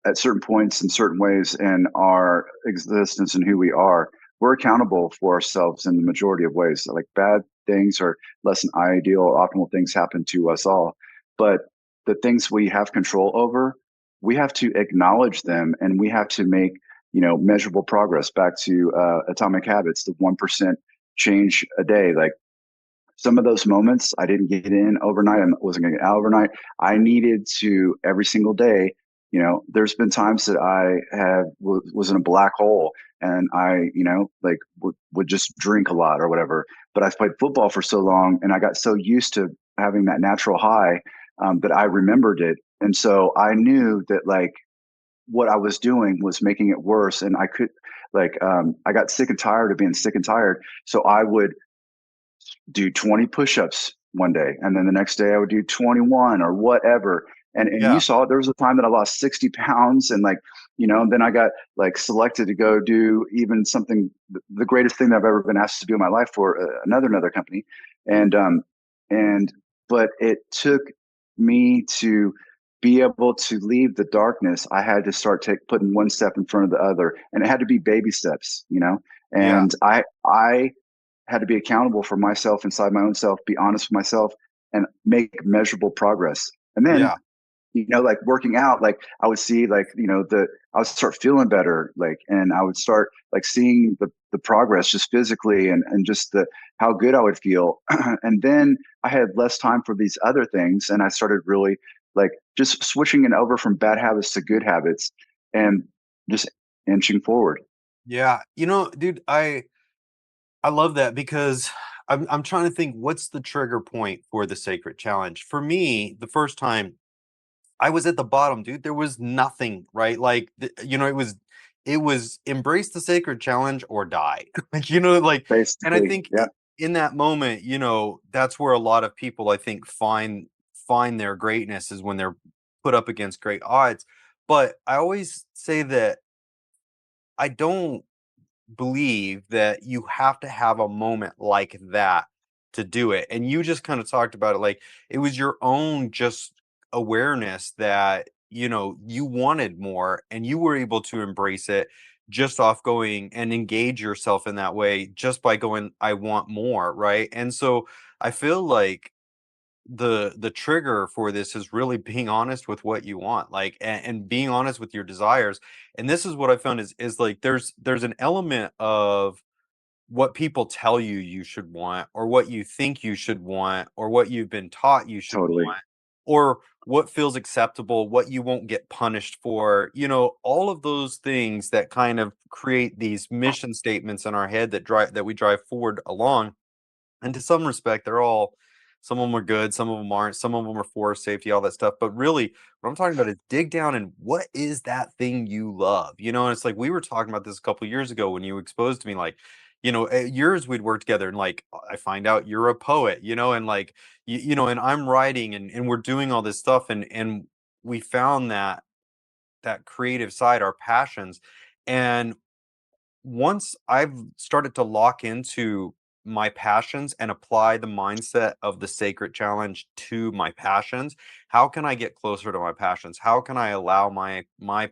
at certain points in certain ways in our existence and who we are. We're accountable for ourselves in the majority of ways. Like, bad things or less than ideal or optimal things happen to us all. But the things we have control over, we have to acknowledge them, and we have to make, measurable progress. Back to Atomic Habits, the 1% change a day. Like, some of those moments I didn't get in overnight. I wasn't going to get out overnight. I needed to, every single day. There's been times that I was in a black hole, and I, like would just drink a lot or whatever. But I played football for so long, and I got so used to having that natural high, that I remembered it. And so I knew that like what I was doing was making it worse. And I could I got sick and tired of being sick and tired. So I would do 20 push-ups one day, and then the next day I would do 21 or whatever. And you Yeah. saw it, there was a time that I lost 60 pounds, and like, then I got like selected to go do even something, the greatest thing that I've ever been asked to do in my life for another company. And um and but it took me to be able to leave the darkness. I had to start putting one step in front of the other, and it had to be baby steps. Yeah. And I had to be accountable for myself inside my own self, be honest with myself, and make measurable progress. And then, Yeah. like working out, like I would see like, I would start feeling better, like, and I would start like seeing the progress just physically, and just how good I would feel. And then I had less time for these other things. And I started really like just switching it over from bad habits to good habits, and just inching forward. Yeah. Dude, I love that because I'm trying to think what's the trigger point for the sacred challenge. For me, the first time I was at the bottom, dude, there was nothing, right? Like it was embrace the sacred challenge or die. Like, and I Basically, think yeah, in that moment, that's where a lot of people I think find their greatness is when they're put up against great odds. But I always say that I don't believe that you have to have a moment like that to do it. And you just kind of talked about it like it was your own just awareness that, you wanted more and you were able to embrace it just off going and engage yourself in that way just by going, I want more. Right. And so I feel like the trigger for this is really being honest with what you want, like, and being honest with your desires. And this is what I found is like there's an element of what people tell you you should want, or what you think you should want, or what you've been taught you should totally. want, or what feels acceptable, what you won't get punished for, all of those things that kind of create these mission statements in our head that we drive forward along. And to some respect, some of them are good, some of them aren't, some of them are for safety, all that stuff. But really, what I'm talking about is dig down and what is that thing you love? And it's like we were talking about this a couple years ago when you exposed to me, like, years we'd worked together, and like I find out you're a poet, and like and I'm writing, and we're doing all this stuff, and we found that creative side, our passions. And once I've started to lock into my passions and apply the mindset of the sacred challenge to my passions, how can I get closer to my passions? How can I allow my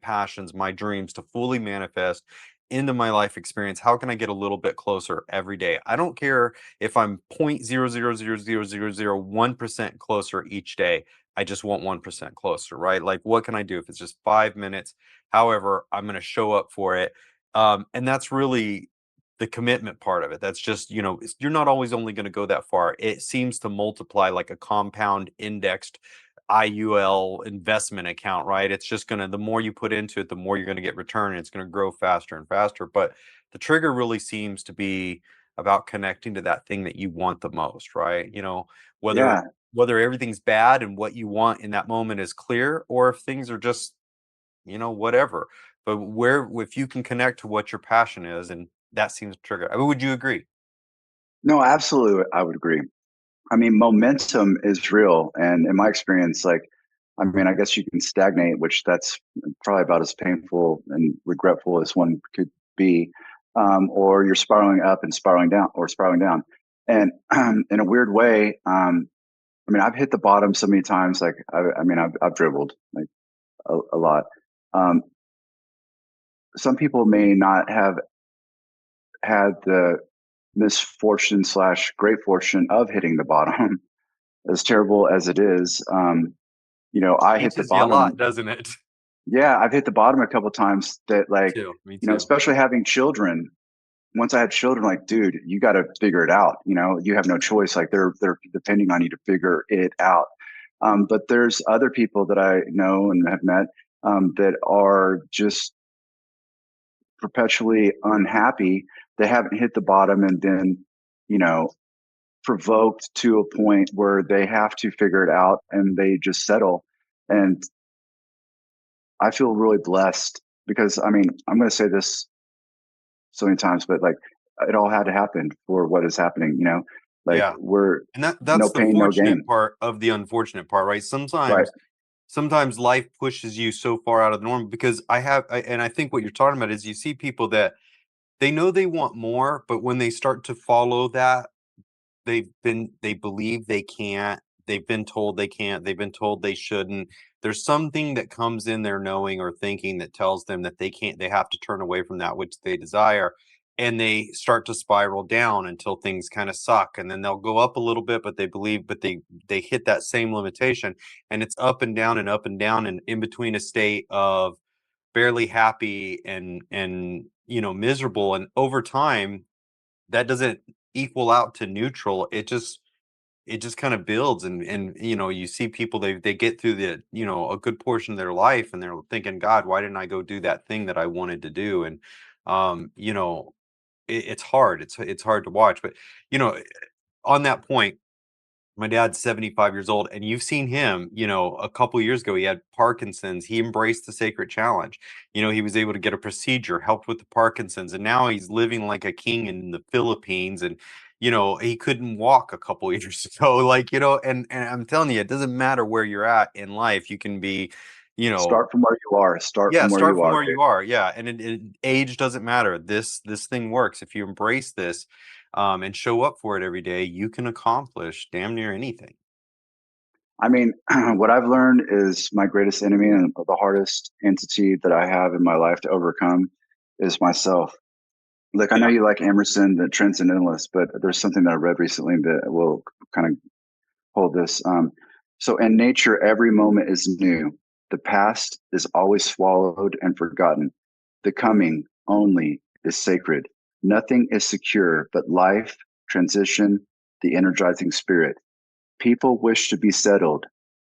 passions, my dreams to fully manifest into my life experience? How can I get a little bit closer every day? I don't care if I'm 0.00000001% closer each day. I just want 1% closer, right? Like, what can I do if it's just 5 minutes? However, I'm going to show up for it, and that's really the commitment part of it. That's just, you're not always only going to go that far. It seems to multiply like a compound indexed IUL investment account, right? It's just going to, the more you put into it, the more you're going to get return. And it's going to grow faster and faster. But the trigger really seems to be about connecting to that thing that you want the most, right? Whether Yeah. whether everything's bad and what you want in that moment is clear, or if things are just, whatever. But where, if you can connect to what your passion is, and that seems to trigger. I mean, would you agree? No, absolutely. I would agree. I mean, momentum is real. And in my experience, like, I mean, I guess you can stagnate, which that's probably about as painful and regretful as one could be. Or you're spiraling up and spiraling down, or spiraling down. And in a weird way, I mean, I've hit the bottom so many times. Like, I mean, I've dribbled like a lot. Um, some people may not have had the misfortune slash great fortune of hitting the bottom, as terrible as it is. I hit the Teaches you a lot, bottom. doesn't it? Yeah, I've hit the bottom a couple times that Me like, too. Me too. especially having children. Once I had children, like, dude, you got to figure it out. You have no choice. Like they're depending on you to figure it out. But there's other people that I know and have met, that are just perpetually unhappy. They haven't hit the bottom and been, you know, provoked to a point where they have to figure it out and they just settle. And I feel really blessed because I mean, I'm going to say this so many times, but like it all had to happen for what is happening, you know, like Yeah. we're And no that's the pain, no fortunate gain. part of the unfortunate part, right? Right. Sometimes life pushes you so far out of the norm because and I think what you're talking about is you see people that they know they want more, but when they start to follow that, they believe they can't, they've been told they can't, they've been told they shouldn't. There's something that comes in their knowing or thinking that tells them that they can't, they have to turn away from that which they desire. And they start to spiral down until things kind of suck. And then they'll go up a little bit, but they believe, but they hit that same limitation. And it's up and down and up and down and in between a state of barely happy and miserable. And over time, that doesn't equal out to neutral. It just kind of builds and you see people they get through a good portion of their life and they're thinking, God, why didn't I go do that thing that I wanted to do? And it's hard. It's hard to watch. But you know, on that point, my dad's 75 years old, and you've seen him, a couple years ago, he had Parkinson's. He embraced the sacred challenge. He was able to get a procedure, helped with the Parkinson's, and now he's living like a king in the Philippines. And, he couldn't walk a couple years ago. Like, and I'm telling you, it doesn't matter where you're at in life. You can be, you know, Start from where you are. Start yeah, from where start you from are, where dude. you are. Yeah, and age doesn't matter. This thing works. If you embrace this, and show up for it every day, you can accomplish damn near anything. I mean, what I've learned is my greatest enemy and the hardest entity that I have in my life to overcome is myself. Like I know Yeah. you like Emerson, the transcendentalist, but there's something that I read recently that will kind of hold this. So in nature, every moment is new. The past is always swallowed and forgotten. The coming only is sacred. Nothing is secure but life, transition, the energizing spirit. People wish to be settled.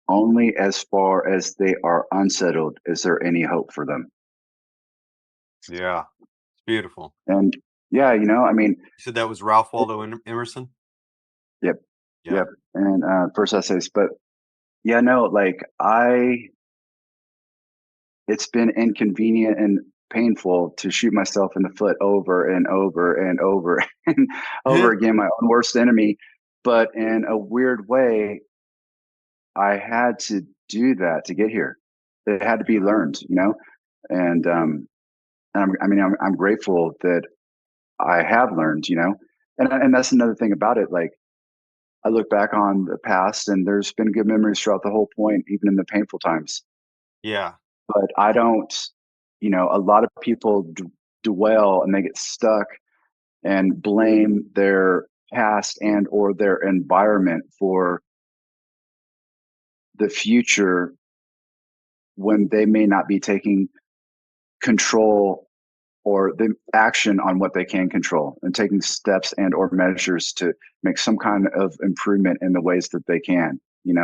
Only as far as they are unsettled is there any hope for them. Yeah, it's beautiful. And yeah, I mean, You said that was Ralph Waldo Emerson? yep, Yeah. yep. And first essays, but yeah, no, like it's been inconvenient and painful to shoot myself in the foot over and over and over and over again, my own worst enemy. But in a weird way, I had to do that to get here. It had to be learned, and I'm grateful that I have learned, and that's another thing about it. Like I look back on the past, and there's been good memories throughout the whole point, even in the painful times. Yeah. But I don't, a lot of people dwell and they get stuck and blame their past and or their environment for the future when they may not be taking control or the action on what they can control and taking steps and or measures to make some kind of improvement in the ways that they can, and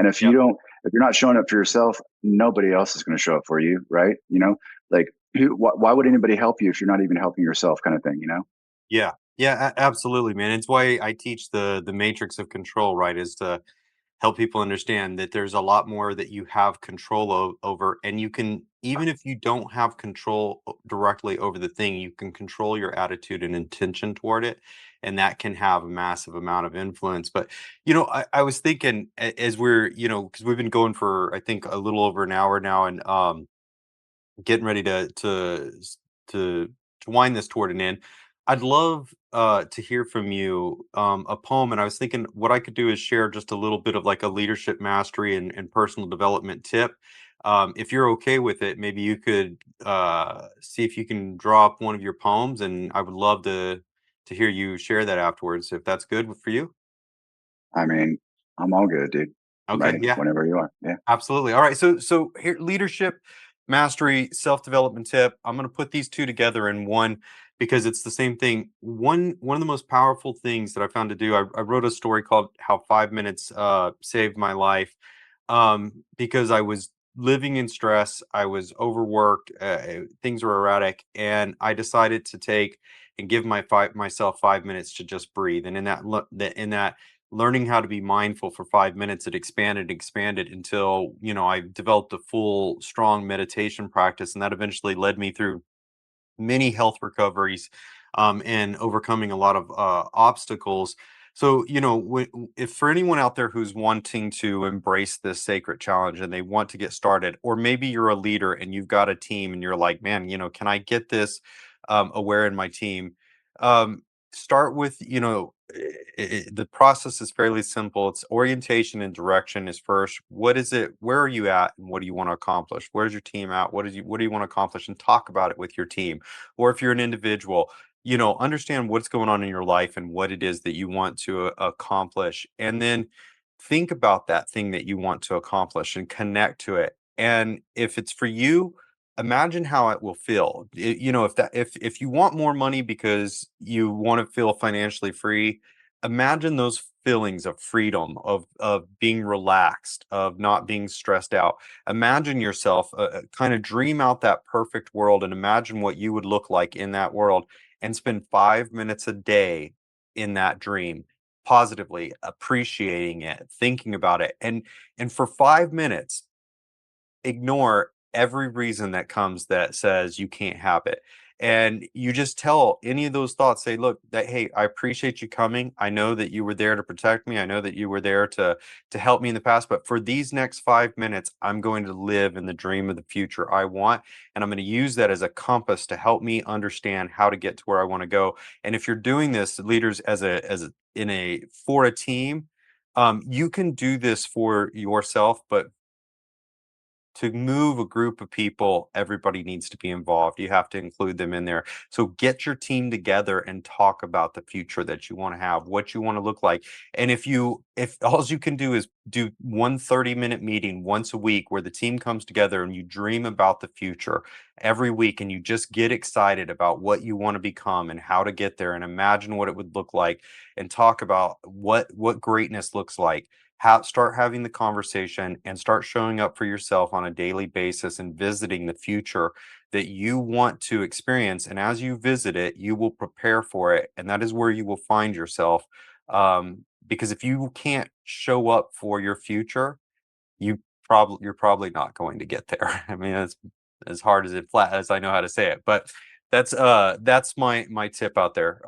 Yep. if you're not showing up for yourself, nobody else is going to show up for you, right? Like why would anybody help you if you're not even helping yourself, kind of thing, Yeah. Yeah, absolutely, man. It's why I teach the matrix of control, right? Is to help people understand that there's a lot more that you have control over, and you can, even if you don't have control directly over the thing, you can control your attitude and intention toward it, and that can have a massive amount of influence. But I was thinking as we're because we've been going for I think a little over an hour now, and getting ready to wind this toward an end. I'd love to hear from you a poem, and I was thinking what I could do is share just a little bit of like a leadership mastery and personal development tip. If you're okay with it, maybe you could see if you can draw up one of your poems, and I would love to hear you share that afterwards. If that's good for you. I mean, I'm all good, dude. I'm Okay, ready yeah. whenever you are. Yeah. Absolutely. All right. So here, leadership, mastery, self-development tip. I'm going to put these two together in one because it's the same thing. One of the most powerful things that I found to do. I wrote a story called "How 5 Minutes Saved My Life," because I was living in stress. I was overworked. Things were erratic, and I decided to take and give myself 5 minutes to just breathe. And in that learning how to be mindful for 5 minutes, it expanded until I developed a full, strong meditation practice, and that eventually led me through many health recoveries, and overcoming a lot of obstacles. So, if for anyone out there who's wanting to embrace this sacred challenge and they want to get started, or maybe you're a leader and you've got a team and you're like, man, can I get this aware in my team? Um, Start with, the process is fairly simple. It's orientation and direction is first. What is it? Where are you at, and what do you want to accomplish? Where's your team at? What do you want to accomplish, and talk about it with your team. Or if you're an individual, understand what's going on in your life and what it is that you want to accomplish. And then think about that thing that you want to accomplish and connect to it. And if it's for you, imagine how it will feel. If you want more money because you want to feel financially free, imagine those feelings of freedom, of being relaxed, of not being stressed out. Imagine yourself, kind of dream out that perfect world and imagine what you would look like in that world, and spend 5 minutes a day in that dream, positively appreciating it, thinking about it. And for 5 minutes, ignore every reason that comes that says you can't have it. And you just tell any of those thoughts, say, look, that hey, I appreciate you coming. I know that you were there to protect me. I know that you were there to help me in the past. But for these next 5 minutes, I'm going to live in the dream of the future I want. And I'm going to use that as a compass to help me understand how to get to where I want to go. And if you're doing this, leaders, for a team, you can do this for yourself, but to move a group of people, everybody needs to be involved. You have to include them in there. So get your team together and talk about the future that you want to have, what you want to look like. And if all you can do is do one 30-minute meeting once a week where the team comes together and you dream about the future every week, and you just get excited about what you want to become and how to get there, and imagine what it would look like, and talk about what greatness looks like. Start having the conversation and start showing up for yourself on a daily basis and visiting the future that you want to experience. And as you visit it, you will prepare for it. And that is where you will find yourself. Because if you can't show up for your future, you're probably not going to get there. I mean, it's as hard as it flat as I know how to say it, but that's my tip out there.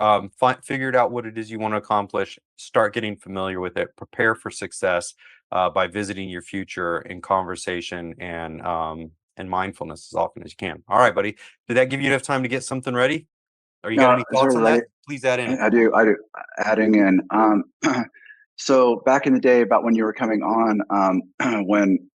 Figure it out what it is you want to accomplish. Start getting familiar with it. Prepare for success by visiting your future in conversation and mindfulness as often as you can. All right, buddy. Did that give you enough time to get something ready? Or you got No, any it's thoughts already on ready. that? Please add in. I do. Adding in. So back in the day, about when you were coming on, when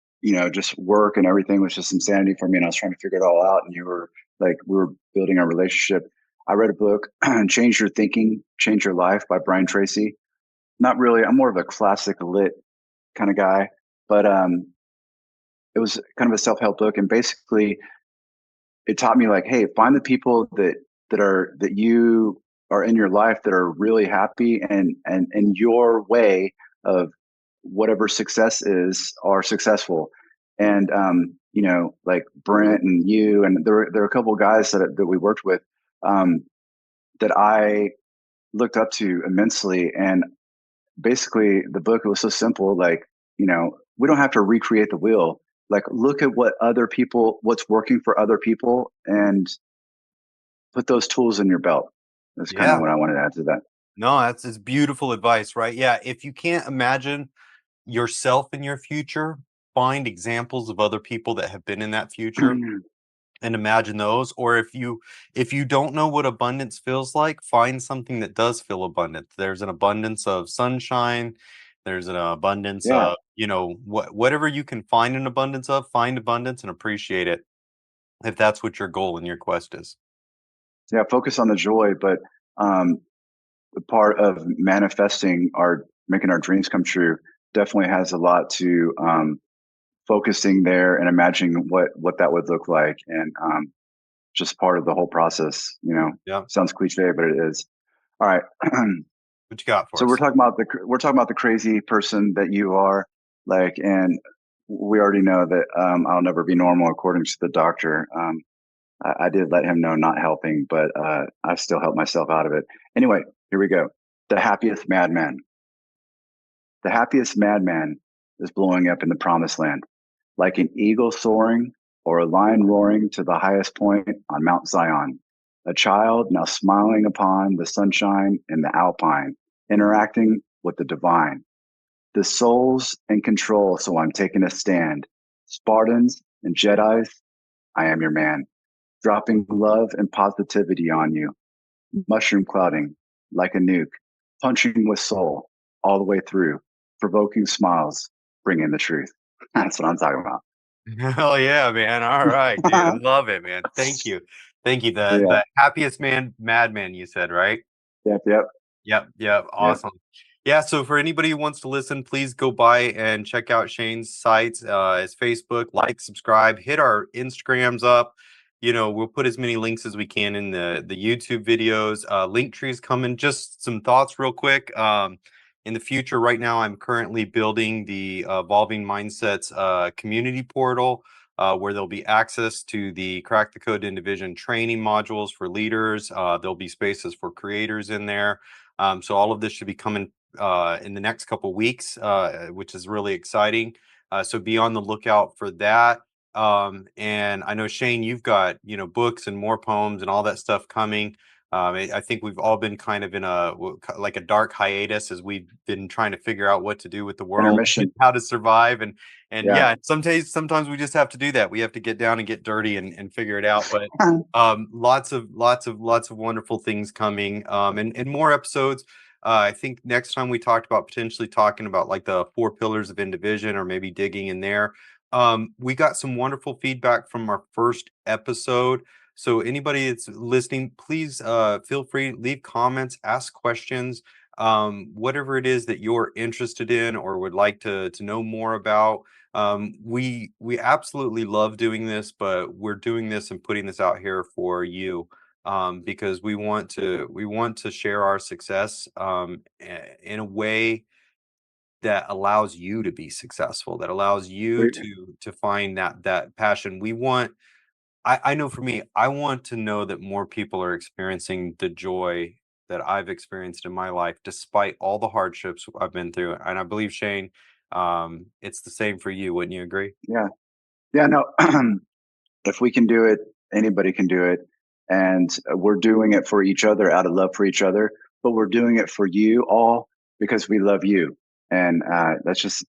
just work and everything was just insanity for me, and I was trying to figure it all out, and you were like, we were building our relationship. I read a book, "Change Your Thinking, Change Your Life" by Brian Tracy. Not really. I'm more of a classic lit kind of guy, but it was kind of a self-help book, and basically it taught me like, hey, find the people that you are in your life that are really happy, and your way of whatever success is are successful. And like Brent and you, and there were a couple of guys that we worked with, that I looked up to immensely. And basically the book, it was so simple, like, we don't have to recreate the wheel. Like, look at what's working for other people, and put those tools in your belt. That's kind of Yeah. what I wanted to add to that. No, that's beautiful advice, right? Yeah. If you can't imagine yourself in your future, find examples of other people that have been in that future and imagine those. Or if you don't know what abundance feels like, find something that does feel abundant. There's an abundance of sunshine, there's an abundance Yeah, of, whatever you can find an abundance of, find abundance and appreciate it, if that's what your goal and your quest is. yeah. Focus on the joy, but um, the part of making our dreams come true definitely has a lot to focusing there and imagining what that would look like, and just part of the whole process. Yeah. Sounds cliche, but it is. All right. What you got for So us? we're talking about the crazy person that you are, like, and we already know that I'll never be normal according to the doctor. I did let him know not helping, but I still helped myself out of it. Anyway, here we go. The happiest madman. The happiest madman is blowing up in the promised land, like an eagle soaring or a lion roaring to the highest point on Mount Zion. A child now smiling upon the sunshine in the alpine, interacting with the divine. The soul's in control, so I'm taking a stand. Spartans and Jedis, I am your man. Dropping love and positivity on you. Mushroom clouding like a nuke. Punching with soul all the way through. Provoking smiles, bringing the truth. That's what I'm talking about. Hell yeah, man. All right, dude. Love it, man. Thank you. Thank you. The Yeah. the happiest madman you said, right? Yep. Yep. Yep, yep, Yep. awesome. Yeah, so for anybody who wants to listen, please go by and check out Shane's sites, his Facebook, like, subscribe, hit our Instagrams up. We'll put as many links as we can in the YouTube videos. Linktree is coming. Just some thoughts real quick. In the future, right now, I'm currently building the Evolving Mindsets community portal, where there'll be access to the Crack the Code in Division training modules for leaders. There'll be spaces for creators in there. So all of this should be coming in the next couple of weeks, which is really exciting. So be on the lookout for that. And I know, Shane, you've got, books and more poems and all that stuff coming. I think we've all been kind of in like a dark hiatus as we've been trying to figure out what to do with the world, Intermission. how to survive. And Yeah. yeah, sometimes we just have to do that. We have to get down and get dirty and figure it out. But lots of wonderful things coming, and more episodes. I think next time we talked about potentially talking about like the 4 pillars of Indivision, or maybe digging in there. We got some wonderful feedback from our first episode. So anybody that's listening, please feel free, leave comments, ask questions, whatever it is that you're interested in or would like to know more about. We absolutely love doing this, but we're doing this and putting this out here for you, because we want to share our success, in a way that allows you to be successful, that allows you We- to find that passion. I know for me, I want to know that more people are experiencing the joy that I've experienced in my life, despite all the hardships I've been through. And I believe, Shane, it's the same for you. Wouldn't you agree? Yeah. Yeah. No. If we can do it, anybody can do it. And we're doing it for each other out of love for each other, but we're doing it for you all because we love you. And that's just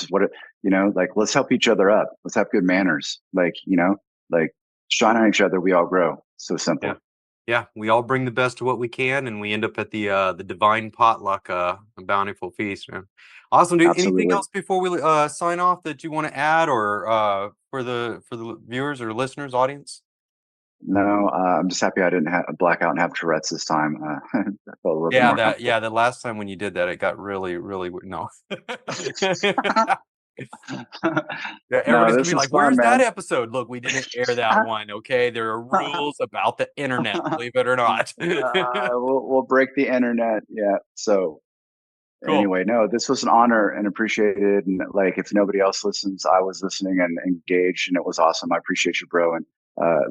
what like, let's help each other up. Let's have good manners. Like shine on each other. We all grow. So simple. Yeah. Yeah, we all bring the best of what we can, and we end up at the divine potluck, a bountiful feast, man. Awesome, dude. Anything Absolutely. else before we sign off that you want to add, or for the viewers or listeners, audience? No, I'm just happy I didn't black out and have Tourette's this time. I felt a little bit more comfortable. The last time when you did that, it got really, really weird. No. Yeah, No, everybody's gonna this be was like, fun, "Where's that man. episode?" Look, we didn't air that one. Okay, there are rules about the internet, believe it or not. We'll break the internet. Yeah. So Cool. anyway, no, this was an honor and appreciated. And like, if nobody else listens, I was listening and engaged, and it was awesome. I appreciate you, bro, and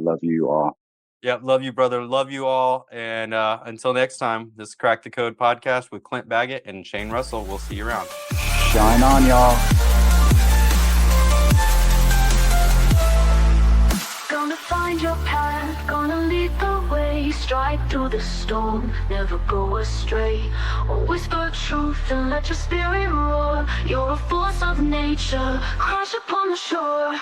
love you all. Yeah, love you, brother. Love you all. And until next time, this is Crack the Code podcast with Clint Baggett and Shane Russell. We'll see you around. Shine on, y'all. Gonna find your path, gonna lead the way, stride through the storm, never go astray. Always the truth and let your spirit roar. You're a force of nature, crash upon the shore.